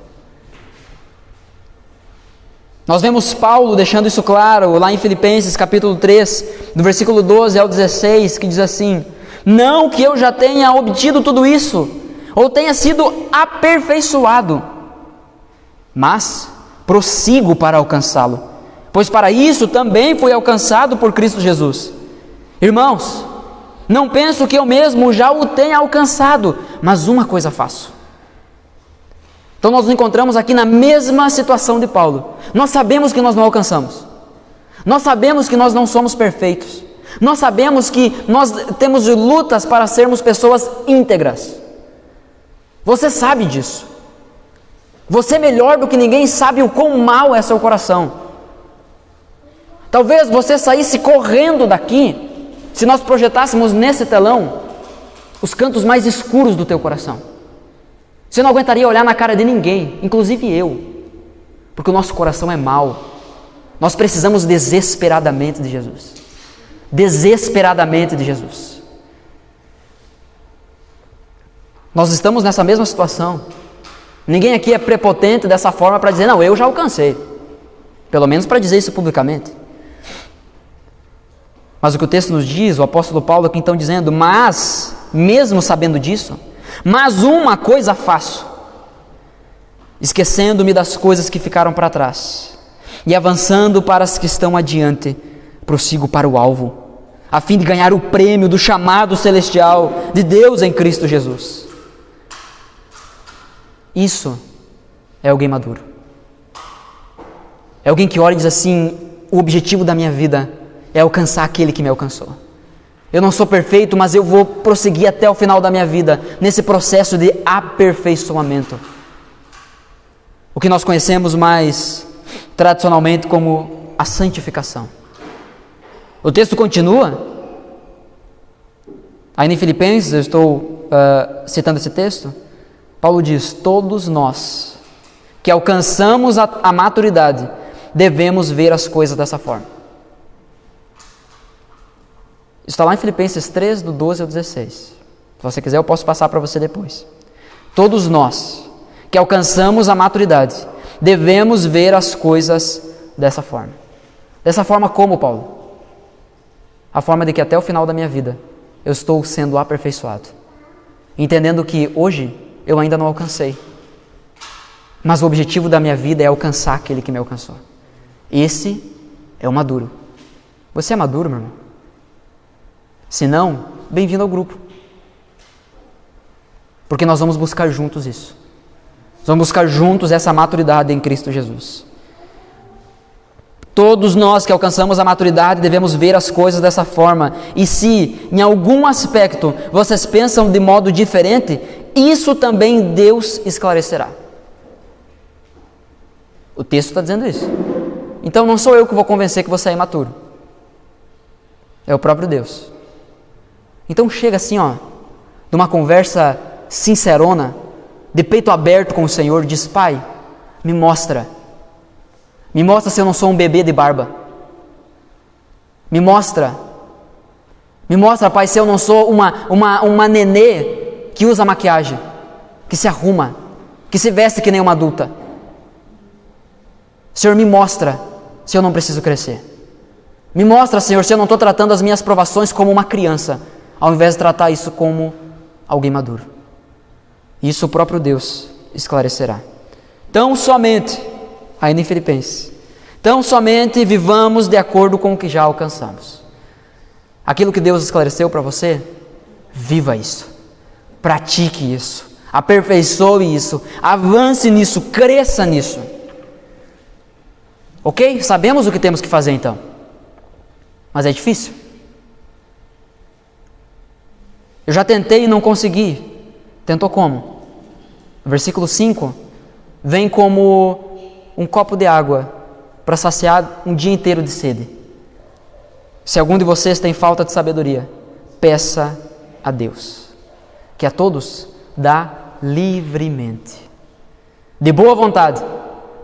Nós vemos Paulo deixando isso claro lá em Filipenses capítulo 3, do versículo 12 ao 16, que diz assim: não que eu já tenha obtido tudo isso, ou tenha sido aperfeiçoado, mas prossigo para alcançá-lo, pois para isso também fui alcançado por Cristo Jesus. Irmãos, não penso que eu mesmo já o tenha alcançado, mas uma coisa faço. Então nós nos encontramos aqui na mesma situação de Paulo. Nós sabemos que nós não alcançamos. Nós sabemos que nós não somos perfeitos. Nós sabemos que nós temos lutas para sermos pessoas íntegras. Você sabe disso. Você melhor do que ninguém sabe o quão mau é seu coração. Talvez você saísse correndo daqui se nós projetássemos nesse telão os cantos mais escuros do teu coração. Você não aguentaria olhar na cara de ninguém, inclusive eu, porque o nosso coração é mau. Nós precisamos desesperadamente de Jesus. Desesperadamente de Jesus. Nós estamos nessa mesma situação. Ninguém aqui é prepotente dessa forma para dizer, não, eu já alcancei. Pelo menos para dizer isso publicamente. Mas o que o texto nos diz, o apóstolo Paulo aqui então dizendo, mas, mesmo sabendo disso, mas uma coisa faço, esquecendo-me das coisas que ficaram para trás, e avançando para as que estão adiante, prossigo para o alvo, a fim de ganhar o prêmio do chamado celestial de Deus em Cristo Jesus. Isso é alguém maduro. É alguém que olha e diz assim, o objetivo da minha vida é alcançar aquele que me alcançou. Eu não sou perfeito, mas eu vou prosseguir até o final da minha vida, nesse processo de aperfeiçoamento. O que nós conhecemos mais tradicionalmente como a santificação. O texto continua, aí em Filipenses, eu estou citando esse texto, Paulo diz, todos nós que alcançamos a maturidade, devemos ver as coisas dessa forma. Está lá em Filipenses 3, do 12 ao 16. Se você quiser, eu posso passar para você depois. Todos nós que alcançamos a maturidade, devemos ver as coisas dessa forma. Dessa forma como, Paulo? A forma de que até o final da minha vida, eu estou sendo aperfeiçoado. Entendendo que hoje, eu ainda não alcancei. Mas o objetivo da minha vida é alcançar aquele que me alcançou. Esse é o maduro. Você é maduro, meu irmão? Se não, bem-vindo ao grupo. Porque nós vamos buscar juntos isso. Nós vamos buscar juntos essa maturidade em Cristo Jesus. Todos nós que alcançamos a maturidade devemos ver as coisas dessa forma. E se em algum aspecto vocês pensam de modo diferente, isso também Deus esclarecerá. O texto está dizendo isso. Então não sou eu que vou convencer que você é imaturo. É o próprio Deus. Então chega assim, numa conversa sincerona, de peito aberto com o Senhor, diz, Pai, me mostra se eu não sou um bebê de barba. Me mostra, Pai, se eu não sou uma nenê que usa maquiagem, que se arruma, que se veste que nem uma adulta. Senhor, me mostra se eu não preciso crescer. Me mostra, Senhor, se eu não estou tratando as minhas provações como uma criança, ao invés de tratar isso como alguém maduro. Isso o próprio Deus esclarecerá. Tão somente, ainda em Filipenses, tão somente vivamos de acordo com o que já alcançamos. Aquilo que Deus esclareceu para você, viva isso, pratique isso, aperfeiçoe isso, avance nisso, cresça nisso. Ok? Sabemos o que temos que fazer então, mas é difícil. Eu já tentei e não consegui. Tentou como? Versículo 5 vem como um copo de água para saciar um dia inteiro de sede. Se algum de vocês tem falta de sabedoria, peça a Deus, que a todos dá livremente, de boa vontade,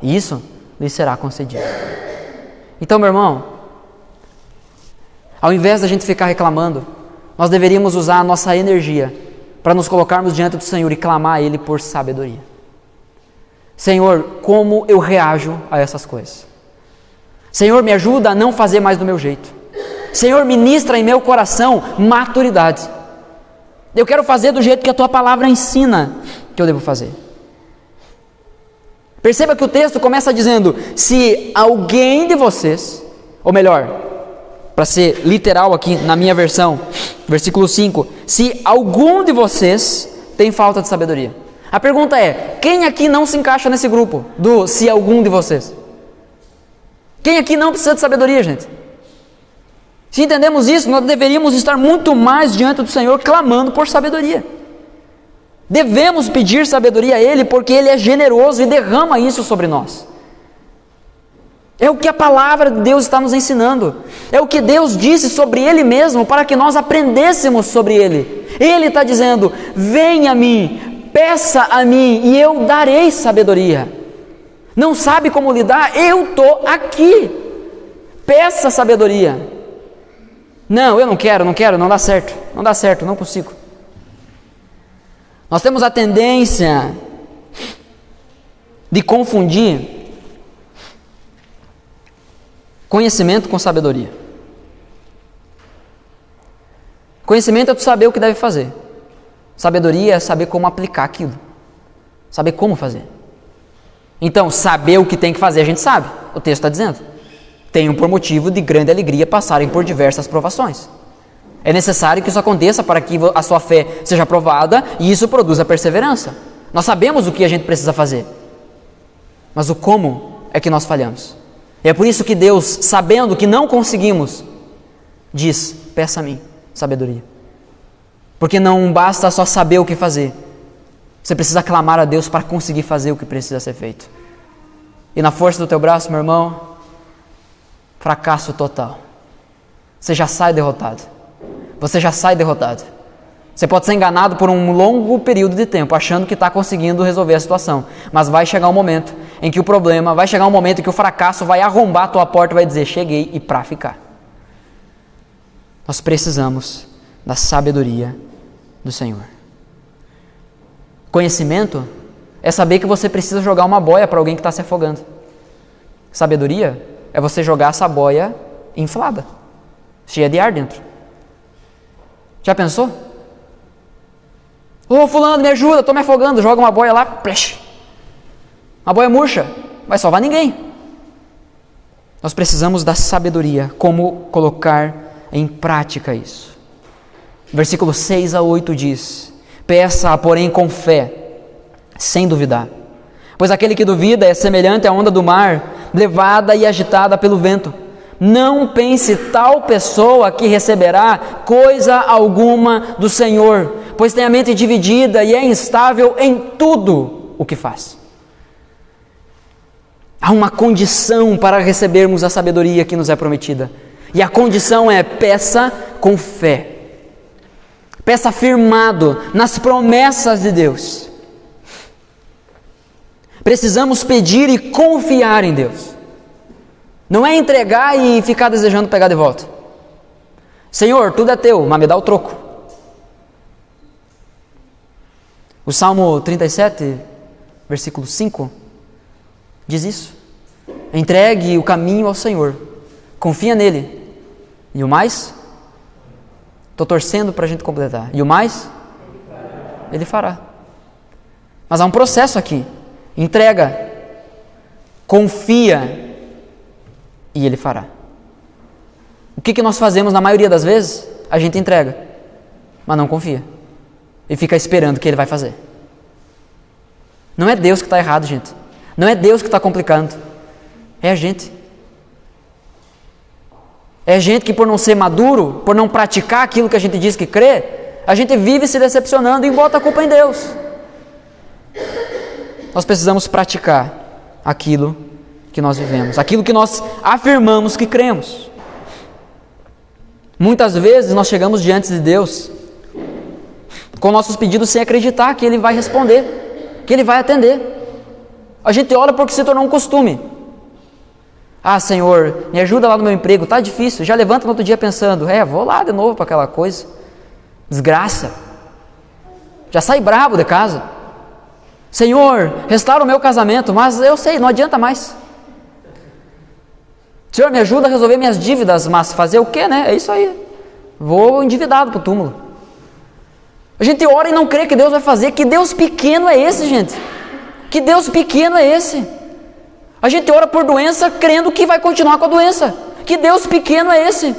e isso lhe será concedido. Então, meu irmão, ao invés da gente ficar reclamando nós deveríamos usar a nossa energia para nos colocarmos diante do Senhor e clamar a Ele por sabedoria. Senhor, como eu reajo a essas coisas? Senhor, me ajuda a não fazer mais do meu jeito. Senhor, ministra em meu coração maturidade. Eu quero fazer do jeito que a Tua palavra ensina que eu devo fazer. Perceba que o texto começa dizendo: se alguém de vocês, ou melhor, para ser literal aqui na minha versão, versículo 5, se algum de vocês tem falta de sabedoria. A pergunta é: quem aqui não se encaixa nesse grupo do se algum de vocês? Quem aqui não precisa de sabedoria, gente? Se entendemos isso, nós deveríamos estar muito mais diante do Senhor clamando por sabedoria. Devemos pedir sabedoria a Ele, porque Ele é generoso e derrama isso sobre nós. É o que a palavra de Deus está nos ensinando. É o que Deus disse sobre Ele mesmo, para que nós aprendêssemos sobre Ele. Ele está dizendo: venha a mim, peça a mim, e eu darei sabedoria. Não sabe como lidar? Eu estou aqui. Peça sabedoria. Não, eu não quero, não dá certo, não consigo. Nós temos a tendência de confundir conhecimento com sabedoria. Conhecimento é tu saber o que deve fazer. Sabedoria é saber como aplicar aquilo. Saber como fazer. Então, saber o que tem que fazer a gente sabe. O texto está dizendo. Tenham por motivo de grande alegria passarem por diversas provações. É necessário que isso aconteça para que a sua fé seja aprovada e isso produza perseverança. Nós sabemos o que a gente precisa fazer, mas o como é que nós falhamos. E é por isso que Deus, sabendo que não conseguimos, diz: peça a mim sabedoria. Porque não basta só saber o que fazer, você precisa clamar a Deus para conseguir fazer o que precisa ser feito. E na força do teu braço, meu irmão, fracasso total. Você já sai derrotado. Você pode ser enganado por um longo período de tempo, achando que está conseguindo resolver a situação. Mas vai chegar um momento em que o fracasso vai arrombar a tua porta e vai dizer: cheguei e para ficar. Nós precisamos da sabedoria do Senhor. Conhecimento é saber que você precisa jogar uma boia para alguém que está se afogando. Sabedoria é você jogar essa boia inflada, cheia de ar dentro. Já pensou? Ô fulano, me ajuda, estou me afogando. Joga uma boia lá, plesh. Uma boia murcha, vai salvar ninguém. Nós precisamos da sabedoria, como colocar em prática isso. Versículo 6 a 8 diz: peça, porém, com fé, sem duvidar. Pois aquele que duvida é semelhante à onda do mar, levada e agitada pelo vento. Não pense tal pessoa que receberá coisa alguma do Senhor, pois tem a mente dividida e é instável em tudo o que faz. Há uma condição para recebermos a sabedoria que nos é prometida. E a condição é: peça com fé. Peça firmado nas promessas de Deus. Precisamos pedir e confiar em Deus. Não é entregar e ficar desejando pegar de volta. Senhor, tudo é teu, mas me dá o troco. O Salmo 37, versículo 5, diz isso. Entregue o caminho ao Senhor, confia nele, e o mais? Estou torcendo para a gente completar. E o mais? Ele fará. Mas há um processo aqui. Entrega, confia, e Ele fará. O que nós fazemos na maioria das vezes? A gente entrega, mas não confia. E fica esperando que Ele vai fazer. Não é Deus que está errado, gente. Não é Deus que está complicando. É a gente. É a gente que, por não ser maduro, por não praticar aquilo que a gente diz que crê, a gente vive se decepcionando e bota a culpa em Deus. Nós precisamos praticar aquilo que nós vivemos, aquilo que nós afirmamos que cremos. Muitas vezes nós chegamos diante de Deus com nossos pedidos sem acreditar que Ele vai responder, que Ele vai atender. A gente ora porque se tornou um costume. Ah, Senhor, me ajuda lá no meu emprego, tá difícil. Já levanta no outro dia pensando: vou lá de novo para aquela coisa. desgraça. Já sai bravo de casa. Senhor, restaura o meu casamento, mas eu sei, não adianta mais. Senhor, me ajuda a resolver minhas dívidas, mas fazer o quê, né? É isso aí. Vou endividado para o túmulo. A gente ora e não crê que Deus vai fazer. Que Deus pequeno é esse, gente? Que Deus pequeno é esse? A gente ora por doença crendo que vai continuar com a doença. Que Deus pequeno é esse?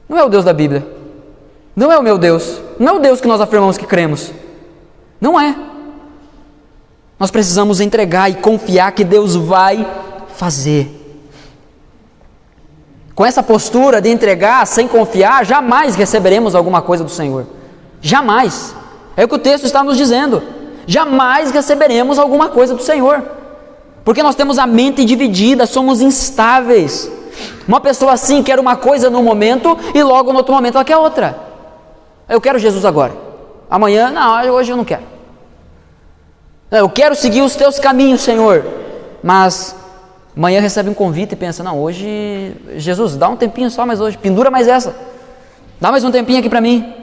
Não é o Deus da Bíblia. Não é o meu Deus. Não é o Deus que nós afirmamos que cremos. Não é. Nós precisamos entregar e confiar que Deus vai fazer. Com essa postura de entregar sem confiar, jamais receberemos alguma coisa do Senhor. Jamais. É o que o texto está nos dizendo. Jamais receberemos alguma coisa do Senhor. Porque nós temos a mente dividida, somos instáveis. Uma pessoa assim quer uma coisa num momento e logo no outro momento ela quer outra. Eu quero Jesus agora. Amanhã, não, hoje eu não quero. Eu quero seguir os teus caminhos, Senhor. Mas amanhã recebe um convite e pensa, não, hoje, Jesus, dá um tempinho só mais hoje, pendura mais essa. Dá mais um tempinho aqui para mim.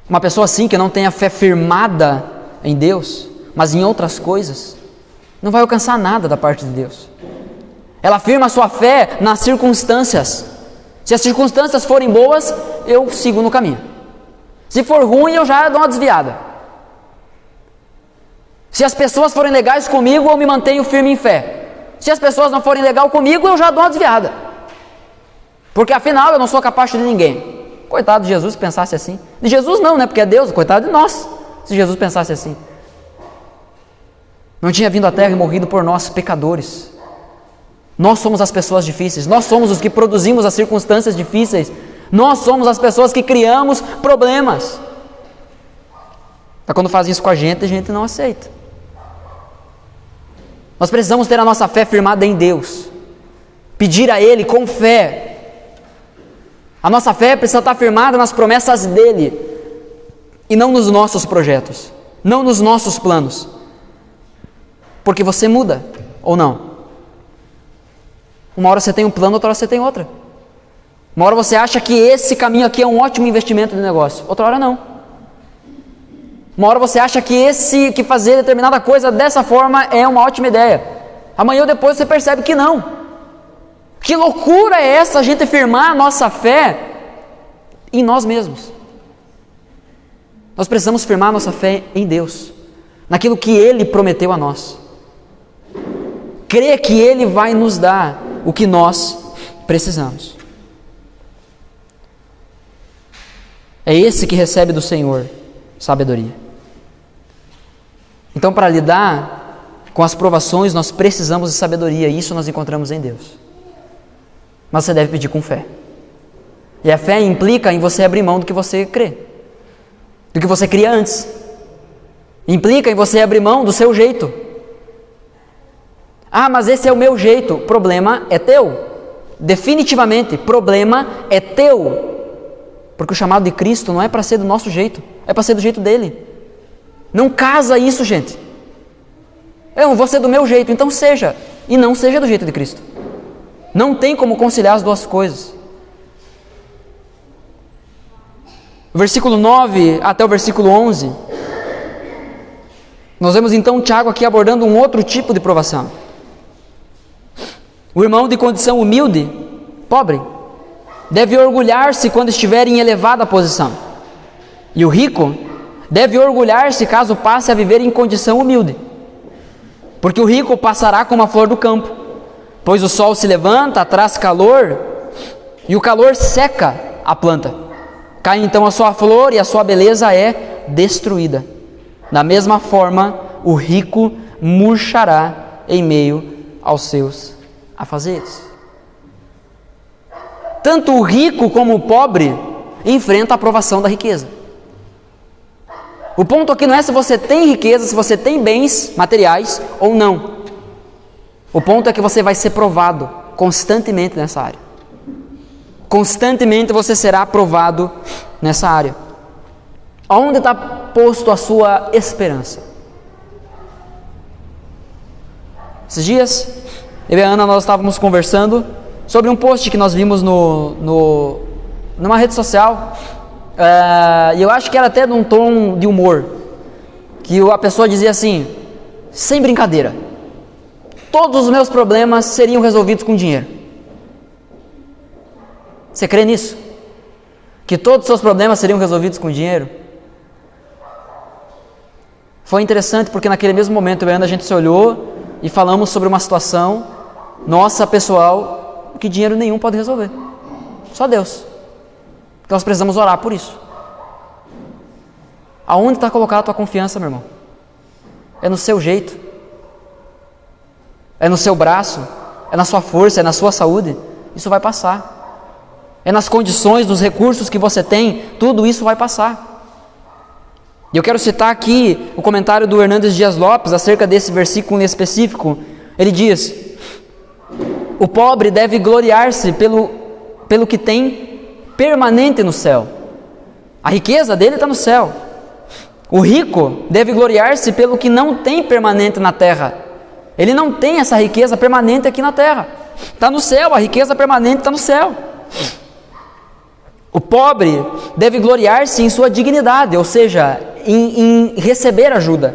Uma pessoa assim que não tem a fé firmada em Deus, mas em outras coisas, não vai alcançar nada da parte de Deus. Ela firma a sua fé nas circunstâncias. Se as circunstâncias forem boas, eu sigo no caminho. Se for ruim, eu já dou uma desviada. Se as pessoas forem legais comigo, eu me mantenho firme em fé. Se as pessoas não forem legais comigo, eu já dou uma desviada. Porque afinal, eu não sou capaz de ninguém. Coitado de Jesus se pensasse assim. De Jesus não, né? Porque é Deus. Coitado de nós, se Jesus pensasse assim. Não tinha vindo à terra e morrido por nós, pecadores. Nós somos as pessoas difíceis. Nós somos os que produzimos as circunstâncias difíceis. Nós somos as pessoas que criamos problemas. Mas quando fazem isso com a gente não aceita. Nós precisamos ter a nossa fé firmada em Deus. Pedir a Ele com fé. A nossa fé precisa estar firmada nas promessas dEle. E não nos nossos projetos. Não nos nossos planos. Porque você muda, ou não? Uma hora você tem um plano, outra hora você tem outra. Uma hora você acha que esse caminho aqui é um ótimo investimento de negócio. Outra hora não. Uma hora você acha que fazer determinada coisa dessa forma é uma ótima ideia. Amanhã ou depois você percebe que não. Que loucura é essa, a gente firmar a nossa fé em nós mesmos? Nós precisamos firmar a nossa fé em Deus, naquilo que Ele prometeu a nós. Crer que Ele vai nos dar o que nós precisamos. É esse que recebe do Senhor sabedoria. Então, para lidar com as provações, nós precisamos de sabedoria, e isso nós encontramos em Deus. Mas você deve pedir com fé. E a fé implica em você abrir mão do que você crê, do que você cria antes. Implica em você abrir mão do seu jeito. Ah, mas esse é o meu jeito. Problema é teu. Definitivamente, problema é teu. Porque o chamado de Cristo não é para ser do nosso jeito, é para ser do jeito dele. Não casa isso, gente. Eu vou ser do meu jeito, então seja. E não seja do jeito de Cristo. Não tem como conciliar as duas coisas. O versículo 9 até o versículo 11, nós vemos então Tiago aqui abordando um outro tipo de provação. O irmão de condição humilde, pobre, deve orgulhar-se quando estiver em elevada posição. E o rico deve orgulhar-se caso passe a viver em condição humilde. Porque o rico passará como a flor do campo, pois o sol se levanta, traz calor, e o calor seca a planta. Cai então a sua flor e a sua beleza é destruída. Da mesma forma, o rico murchará em meio aos seus afazeres. Tanto o rico como o pobre enfrentam a provação da riqueza. O ponto aqui não é se você tem riqueza, se você tem bens materiais ou não. O ponto é que você vai ser provado constantemente nessa área. Constantemente você será provado nessa área. Aonde está posto a sua esperança? Esses dias, eu e a Ana, nós estávamos conversando sobre um post que nós vimos no numa rede social, e eu acho que era até num tom de humor, que a pessoa dizia assim, sem brincadeira, todos os meus problemas seriam resolvidos com dinheiro. Você crê nisso? Que todos os seus problemas seriam resolvidos com dinheiro? Foi interessante porque naquele mesmo momento eu e a Ana, a gente se olhou e falamos sobre uma situação nossa, pessoal, que dinheiro nenhum pode resolver. Só Deus. Então nós precisamos orar por isso. Aonde está colocada a tua confiança, meu irmão? É no seu jeito? É no seu braço? É na sua força? É na sua saúde? Isso vai passar. É nas condições, nos recursos que você tem, tudo isso vai passar. E eu quero citar aqui o comentário do Hernandes Dias Lopes acerca desse versículo em específico. Ele diz: o pobre deve gloriar-se pelo que tem permanente no céu. A riqueza dele está no céu. O rico deve gloriar-se pelo que não tem permanente na terra. Ele não tem essa riqueza permanente aqui na terra. Está no céu, a riqueza permanente está no céu. O pobre deve gloriar-se em sua dignidade, ou seja, em receber ajuda.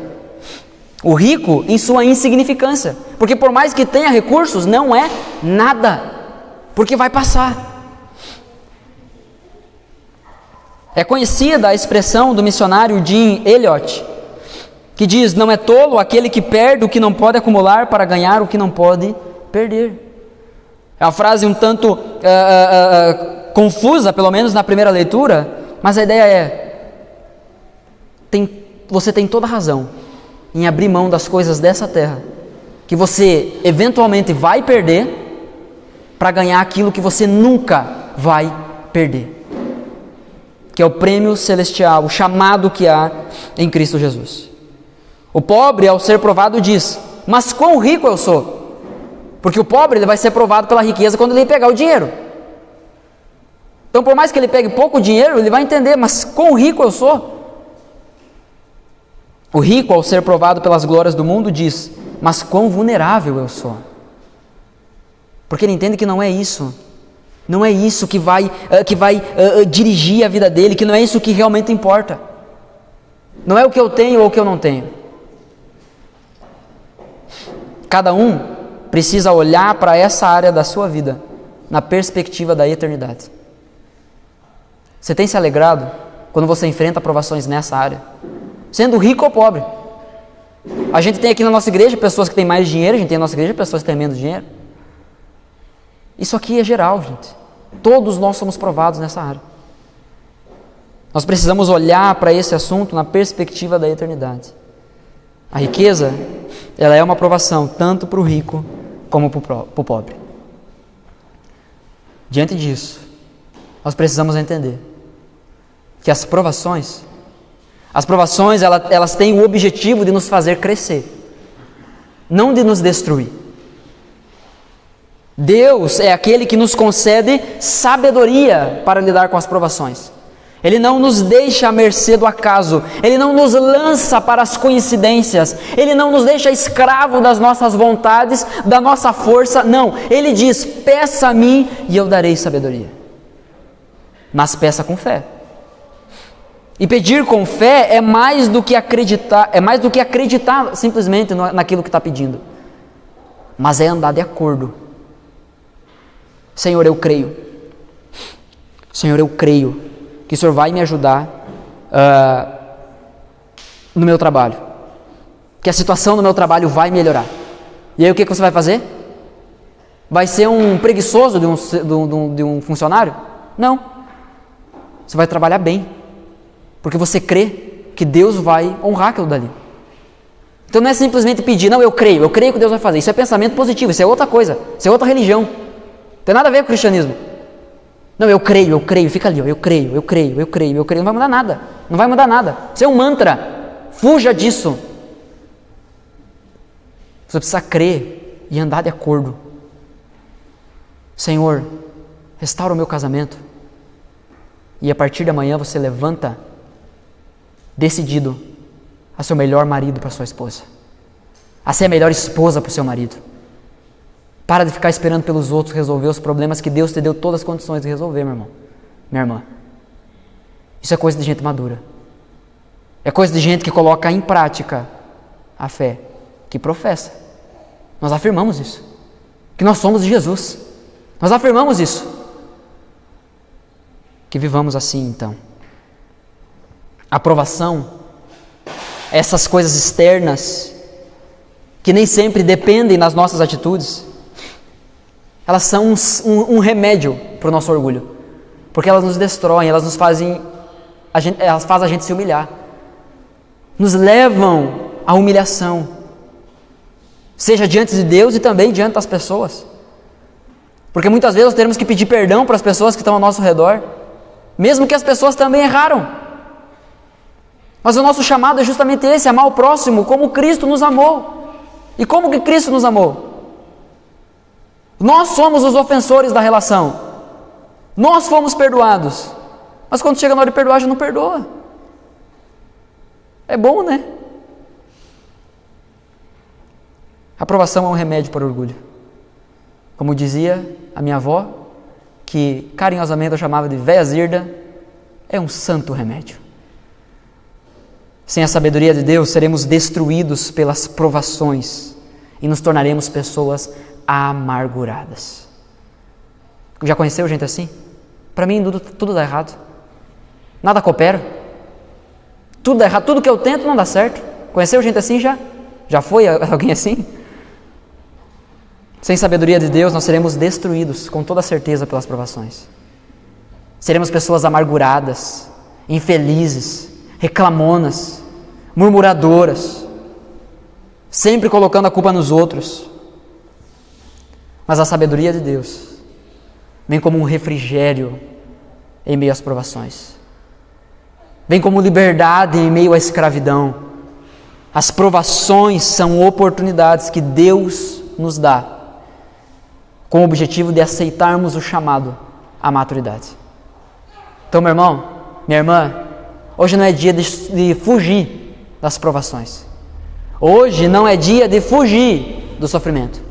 O rico em sua insignificância, porque por mais que tenha recursos, não é nada, porque vai passar. É conhecida a expressão do missionário Jim Elliot, que diz: não é tolo aquele que perde o que não pode acumular para ganhar o que não pode perder. É uma frase um tanto confusa, pelo menos na primeira leitura, mas a ideia é: você tem toda a razão em abrir mão das coisas dessa terra, que você eventualmente vai perder, para ganhar aquilo que você nunca vai perder, que é o prêmio celestial, o chamado que há em Cristo Jesus. O pobre, ao ser provado, diz: mas quão rico eu sou? Porque o pobre ele vai ser provado pela riqueza quando ele pegar o dinheiro. Então, por mais que ele pegue pouco dinheiro, ele vai entender: mas quão rico eu sou? O rico, ao ser provado pelas glórias do mundo, diz: mas quão vulnerável eu sou. Porque ele entende que não é isso. Não é isso que vai dirigir a vida dele, que não é isso que realmente importa. Não é o que eu tenho ou o que eu não tenho. Cada um precisa olhar para essa área da sua vida na perspectiva da eternidade. Você tem se alegrado quando você enfrenta provações nessa área? Sendo rico ou pobre. A gente tem aqui na nossa igreja pessoas que têm mais dinheiro, a gente tem na nossa igreja pessoas que têm menos dinheiro. Isso aqui é geral, gente. Todos nós somos provados nessa área. Nós precisamos olhar para esse assunto na perspectiva da eternidade. A riqueza, ela é uma provação tanto para o rico como para o pobre. Diante disso, nós precisamos entender que as provações elas têm o objetivo de nos fazer crescer, não de nos destruir. Deus é aquele que nos concede sabedoria para lidar com as provações. Ele não nos deixa à mercê do acaso, Ele não nos lança para as coincidências, Ele não nos deixa escravo das nossas vontades, da nossa força, não. Ele diz: peça a mim e eu darei sabedoria. Mas peça com fé. E pedir com fé é mais do que acreditar, simplesmente naquilo que está pedindo, mas é andar de acordo. Senhor, eu creio. Senhor, eu creio que o Senhor vai me ajudar no meu trabalho, que a situação do meu trabalho vai melhorar. E aí o que você vai fazer? Vai ser um preguiçoso de um funcionário? Não. Você vai trabalhar bem, porque você crê que Deus vai honrar aquilo dali. Então não é simplesmente pedir: não, eu creio que Deus vai fazer. Isso é pensamento positivo, isso é outra coisa, isso é outra religião. Não tem nada a ver com o cristianismo. Não, eu creio, fica ali, ó, eu creio, não vai mudar nada, isso é um mantra, fuja disso. Você precisa crer e andar de acordo. Senhor, restaura o meu casamento, e a partir de amanhã você levanta decidido a ser o melhor marido para sua esposa, a ser a melhor esposa para o seu marido. Para de ficar esperando pelos outros resolver os problemas que Deus te deu todas as condições de resolver, meu irmão. minha irmã. Isso é coisa de gente madura. É coisa de gente que coloca em prática a fé, que professa. Nós afirmamos isso. Que nós somos de Jesus. Nós afirmamos isso. Que vivamos assim, então. Aprovação, essas coisas externas, que nem sempre dependem das nossas atitudes, elas são um remédio para o nosso orgulho. Porque elas nos destroem, elas fazem a gente se humilhar. Nos levam à humilhação. Seja diante de Deus e também diante das pessoas. Porque muitas vezes nós teremos que pedir perdão para as pessoas que estão ao nosso redor, mesmo que as pessoas também erraram. Mas o nosso chamado é justamente esse, amar o próximo como Cristo nos amou. E como que Cristo nos amou? Nós somos os ofensores da relação. Nós fomos perdoados. Mas quando chega na hora de perdoar, a gente não perdoa. É bom, né? A aprovação é um remédio para o orgulho. Como dizia a minha avó, que carinhosamente eu chamava de véia Zirda, é um santo remédio. Sem a sabedoria de Deus, seremos destruídos pelas provações e nos tornaremos pessoas amarguradas. Já conheceu gente assim? Para mim tudo dá errado. Nada coopera. Tudo dá errado. Tudo que eu tento não dá certo. Conheceu gente assim já? Já foi alguém assim? Sem sabedoria de Deus, nós seremos destruídos com toda certeza pelas provações. Seremos pessoas amarguradas, infelizes, reclamonas, murmuradoras, sempre colocando a culpa nos outros. Mas a sabedoria de Deus vem como um refrigério em meio às provações. Vem como liberdade em meio à escravidão. As provações são oportunidades que Deus nos dá com o objetivo de aceitarmos o chamado à maturidade. Então, meu irmão, minha irmã, hoje não é dia de fugir das provações. Hoje não é dia de fugir do sofrimento.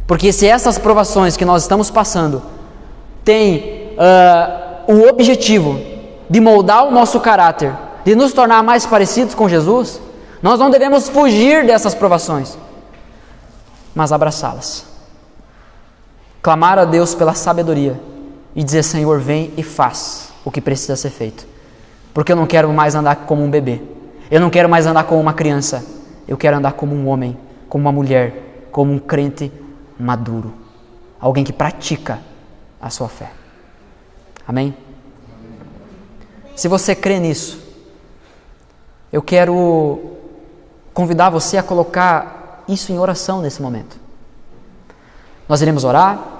Porque se essas provações que nós estamos passando têm o objetivo de moldar o nosso caráter, de nos tornar mais parecidos com Jesus, nós não devemos fugir dessas provações, mas abraçá-las. Clamar a Deus pela sabedoria e dizer: Senhor, vem e faz o que precisa ser feito. Porque eu não quero mais andar como um bebê. Eu não quero mais andar como uma criança. Eu quero andar como um homem, como uma mulher, como um crente maduro. Alguém que pratica a sua fé. Amém? Se você crê nisso, eu quero convidar você a colocar isso em oração nesse momento. Nós iremos orar,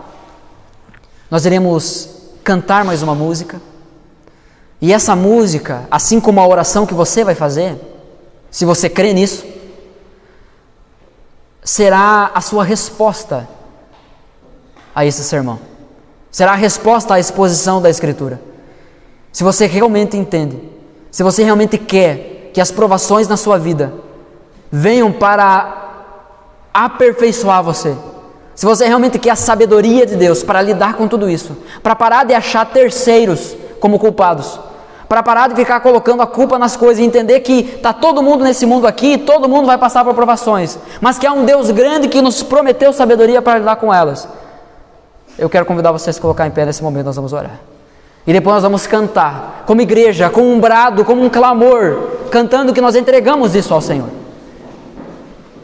nós iremos cantar mais uma música, e essa música, assim como a oração que você vai fazer, se você crê nisso, será a sua resposta a esse sermão. Será a resposta à exposição da Escritura. Se você realmente entende, se você realmente quer que as provações na sua vida venham para aperfeiçoar você, se você realmente quer a sabedoria de Deus para lidar com tudo isso, para parar de achar terceiros como culpados, para parar de ficar colocando a culpa nas coisas e entender que está todo mundo nesse mundo aqui e todo mundo vai passar por provações, mas que há um Deus grande que nos prometeu sabedoria para lidar com elas. Eu quero convidar vocês a colocar em pé nesse momento, nós vamos orar. E depois nós vamos cantar, como igreja, com um brado, como um clamor, cantando que nós entregamos isso ao Senhor.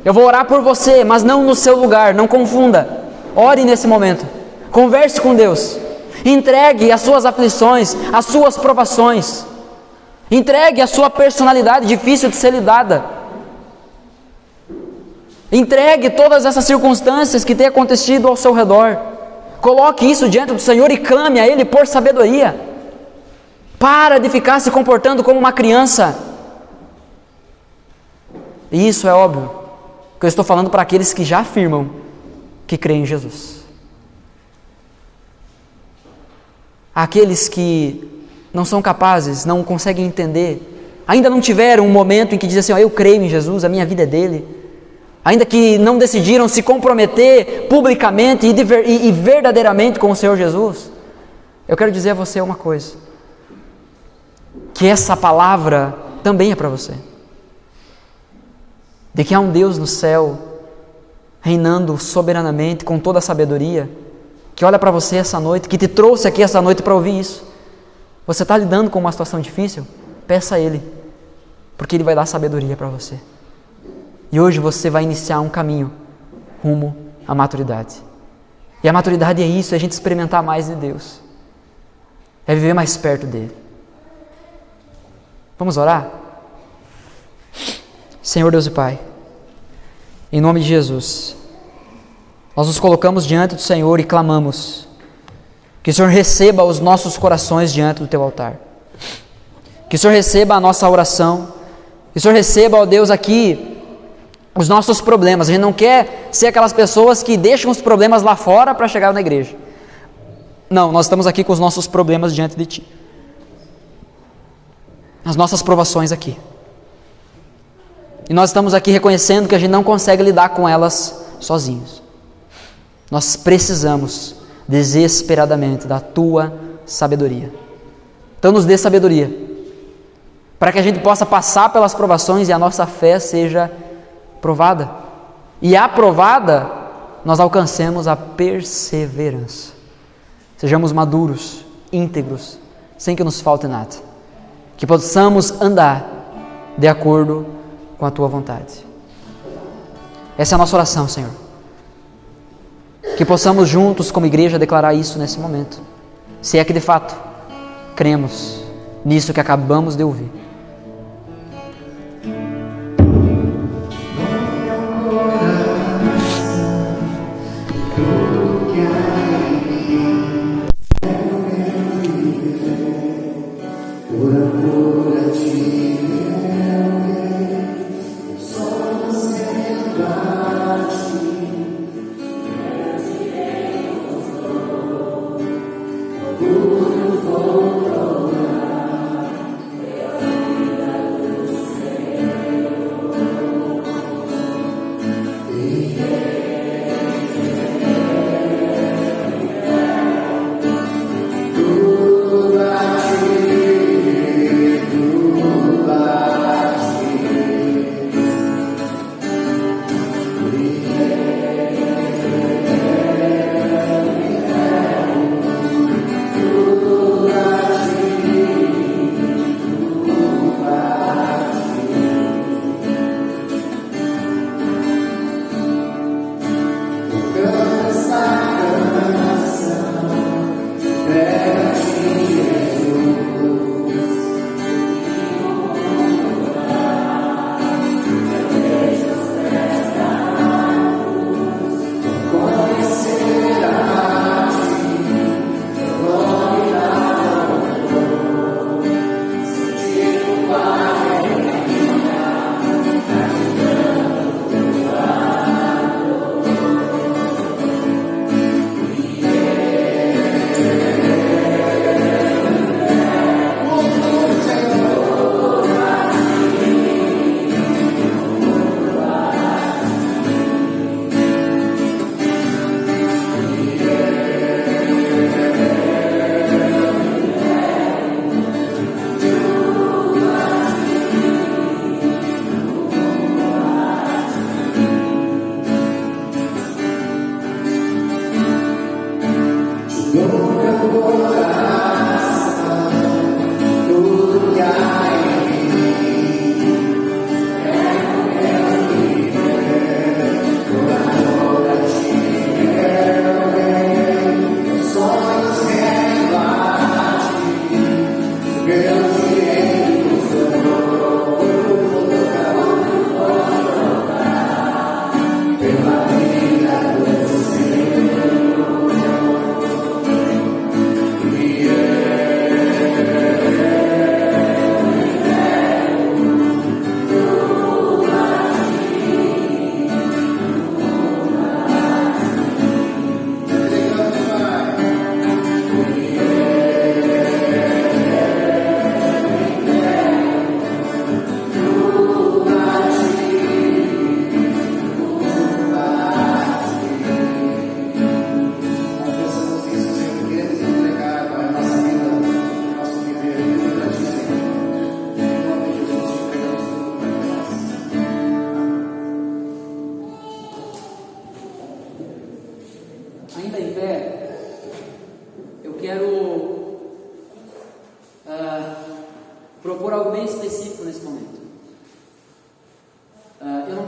Eu vou orar por você, mas não no seu lugar, não confunda. Ore nesse momento, converse com Deus, entregue as suas aflições, as suas provações, entregue a sua personalidade difícil de ser lidada, entregue todas essas circunstâncias que têm acontecido ao seu redor. Coloque isso diante do Senhor e clame a Ele por sabedoria. Para de ficar se comportando como uma criança. E isso é óbvio que eu estou falando para aqueles que já afirmam que creem em Jesus. Aqueles que não são capazes, não conseguem entender, ainda não tiveram um momento em que dizem assim: eu creio em Jesus, a minha vida é dele. Ainda que não decidiram se comprometer publicamente e verdadeiramente com o Senhor Jesus. eu quero dizer a você uma coisa, que essa palavra também é para você, de que há um Deus no céu, reinando soberanamente, com toda a sabedoria, que olha para você essa noite, que te trouxe aqui essa noite para ouvir isso. Você está lidando com uma situação difícil? Peça a Ele, porque Ele vai dar sabedoria para você. E hoje você vai iniciar um caminho rumo à maturidade. E a maturidade é isso, é a gente experimentar mais de Deus, é viver mais perto dEle. Vamos orar? Senhor Deus e Pai, em nome de Jesus, nós nos colocamos diante do Senhor e clamamos que o Senhor receba os nossos corações diante do Teu altar, que o Senhor receba a nossa oração, que o Senhor receba, ó Deus, aqui os nossos problemas. A gente não quer ser aquelas pessoas que deixam os problemas lá fora para chegar na igreja. Não, nós estamos aqui com os nossos problemas diante de Ti, as nossas provações aqui. E nós estamos aqui reconhecendo que a gente não consegue lidar com elas sozinhos. Nós precisamos desesperadamente da Tua sabedoria. Então nos dê sabedoria, para que a gente possa passar pelas provações e a nossa fé seja provada. E aprovada, nós alcancemos a perseverança. Sejamos maduros, íntegros, sem que nos falte nada. Que possamos andar de acordo com a Tua vontade. Essa é a nossa oração, Senhor. Que possamos juntos, como igreja, declarar isso nesse momento. Se é que de fato cremos nisso que acabamos de ouvir.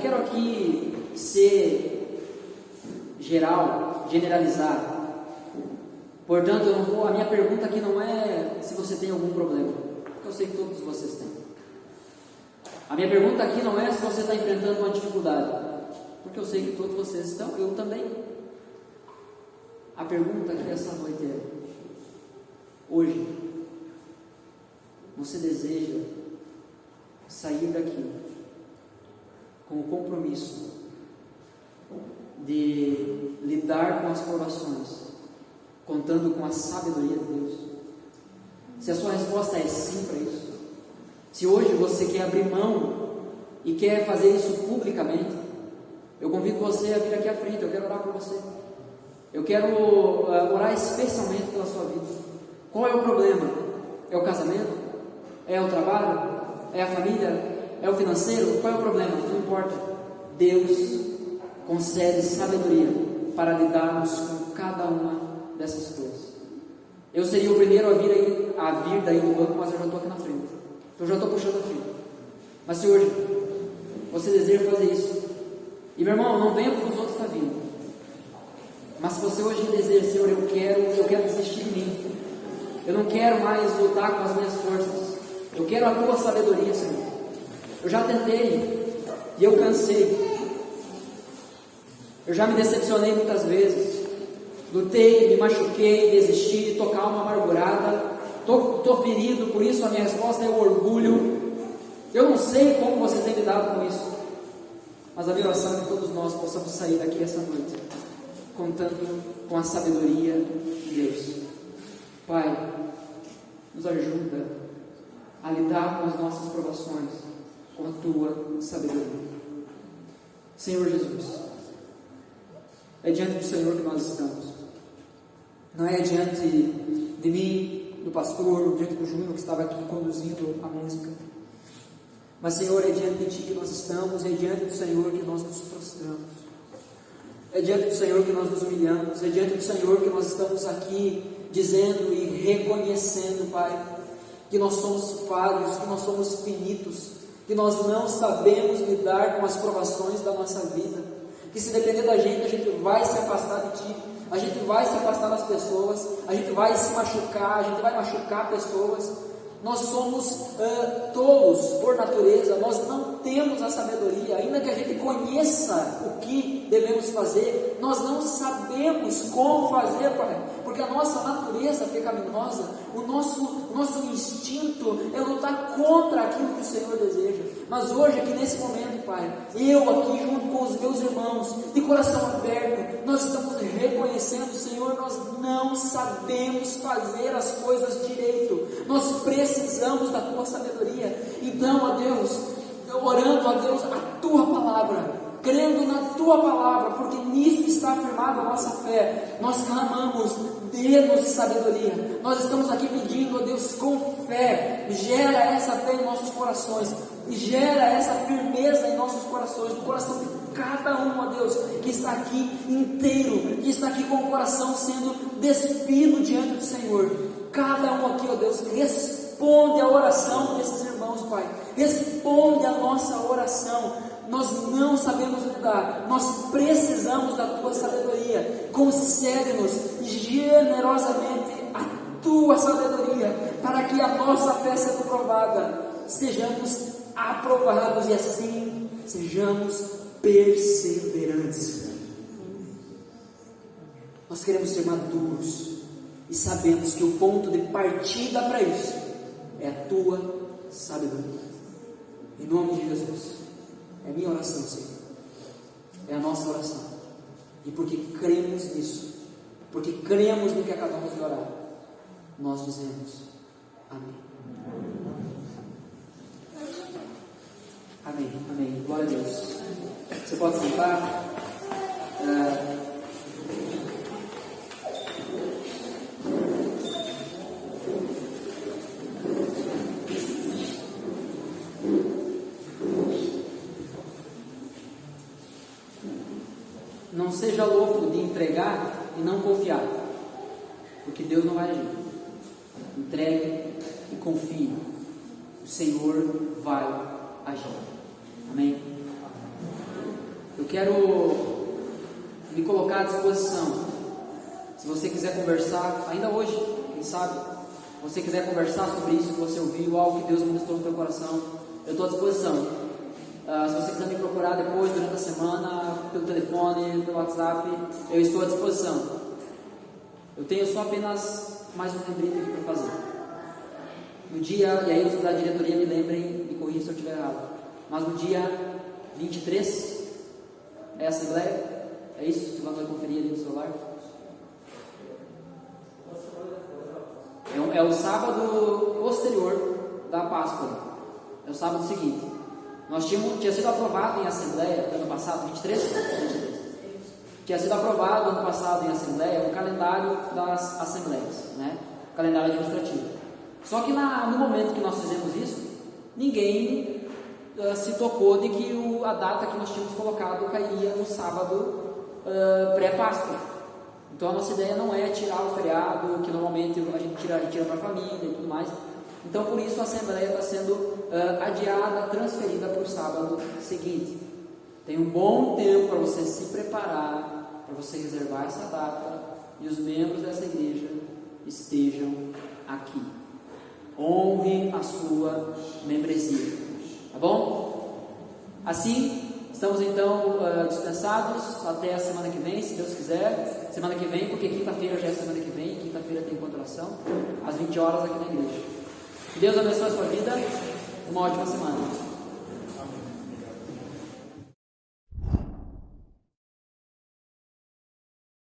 não quero aqui ser geral, generalizar. Portanto, a minha pergunta aqui não é se você tem algum problema, porque eu sei que todos vocês têm. A minha pergunta aqui não é se você está enfrentando uma dificuldade, porque eu sei que todos vocês estão, eu também. A pergunta aqui essa noite é: hoje, você deseja sair daqui com o compromisso de lidar com as provações, contando com a sabedoria de Deus? Se a sua resposta é sim para isso, se hoje você quer abrir mão e quer fazer isso publicamente, eu convido você a vir aqui à frente. Eu quero orar por você. Eu quero orar especialmente pela sua vida. Qual é o problema? É o casamento? É o trabalho? É a família? É o financeiro? Qual é o problema? Não importa. Deus concede sabedoria para lidarmos com cada uma dessas coisas. Eu seria o primeiro a vir daí do banco, mas eu já estou aqui na frente. Eu já estou puxando a fila. Mas se hoje você deseja fazer isso, e meu irmão, não venha porque os outros estão vindo. Mas se você hoje deseja, Senhor, eu quero desistir de mim. Eu não quero mais lutar com as minhas forças. Eu quero a tua sabedoria, Senhor. Eu já tentei e eu cansei. Eu já me decepcionei muitas vezes. Lutei, me machuquei, desisti, tô calma, amargurada. Tô ferido, por isso a minha resposta é o orgulho. Eu não sei como você tem lidado com isso, mas a minha oração é que todos nós possamos sair daqui essa noite contando com a sabedoria de Deus. Pai, nos ajuda a lidar com as nossas provações com a tua sabedoria. Senhor Jesus, é diante do Senhor que nós estamos. Não é diante de mim, do pastor, diante do Júnior que estava aqui conduzindo a música. Mas, Senhor, é diante de Ti que nós estamos, é diante do Senhor que nós nos prostramos. É diante do Senhor que nós nos humilhamos, é diante do Senhor que nós estamos aqui dizendo e reconhecendo, Pai, que nós somos falhos, que nós somos finitos, que nós não sabemos lidar com as provações da nossa vida, que se depender da gente, a gente vai se afastar de Ti, a gente vai se afastar das pessoas, a gente vai se machucar, a gente vai machucar pessoas. Nós somos tolos por natureza, nós não temos a sabedoria, ainda que a gente conheça o que devemos fazer, nós não sabemos como fazer, Pai, porque a nossa natureza pecaminosa, o nosso instinto é lutar contra aquilo que o Senhor deseja. Mas hoje, aqui nesse momento, Pai, eu aqui junto com os meus irmãos, de coração aberto, nós estamos reconhecendo, Senhor, nós não sabemos fazer as coisas direito, nós precisamos da Tua sabedoria. Então, ó Deus, orando a Deus a Tua palavra, crendo na Tua palavra, porque nisso está afirmada a nossa fé, nós clamamos, dê-nos sabedoria. Nós estamos aqui pedindo a Deus com fé, gera essa fé em nossos corações, gera essa firmeza em nossos corações, no coração de cada um, ó Deus, que está aqui inteiro, que está aqui com o coração sendo despido diante do Senhor. Cada um aqui, ó Deus, responde a oração desses irmãos, Pai, responde a nossa oração. Nós não sabemos lidar, nós precisamos da Tua sabedoria. Concede-nos generosamente a Tua sabedoria, para que a nossa fé seja provada, sejamos aprovados e assim sejamos perseverantes. Nós queremos ser maduros e sabemos que o ponto de partida para isso é a Tua sabedoria. Em nome de Jesus. É a minha oração, Senhor. É a nossa oração. E porque cremos nisso, porque cremos no que acabamos de orar, nós dizemos amém. Amém, amém. Glória a Deus. Você pode sentar. Não seja louco de entregar e não confiar, porque Deus não vai agir. Entregue e confie, o Senhor vai agir. Amém? quero me colocar à disposição. Se você quiser conversar, ainda hoje, quem sabe, se você quiser conversar sobre isso que você ouviu, algo que Deus ministrou no teu coração, eu estou à disposição. Se você quiser me procurar depois, durante a semana, pelo telefone, pelo WhatsApp, eu estou à disposição. Eu tenho só apenas mais um lembrete aqui para fazer. No dia, e aí os da diretoria me lembrem, me corrijam se eu estiver errado, mas no dia 23 é a Assembleia, é isso? Se você vai conferir ali no celular. É o sábado posterior da Páscoa. É o sábado seguinte. Tinha sido aprovado em Assembleia ano passado, 23? Tinha sido aprovado ano passado em Assembleia o calendário das Assembleias, né? O calendário administrativo. Só que no momento que nós fizemos isso, ninguém se tocou de que a data que nós tínhamos colocado caía no sábado pré-Páscoa. Então a nossa ideia não é tirar o feriado, que normalmente a gente tira para a família e tudo mais. Então por isso a Assembleia está sendo adiada, transferida para o sábado seguinte. Tem um bom tempo para você se preparar, para você reservar essa data e os membros dessa igreja estejam aqui. Honre a sua membresia, tá bom? Assim, estamos então dispensados até a semana que vem, se Deus quiser. Semana que vem, porque quinta-feira já é semana que vem, quinta-feira tem encontração, às 20 horas aqui na igreja. Que Deus abençoe a sua vida, uma ótima semana.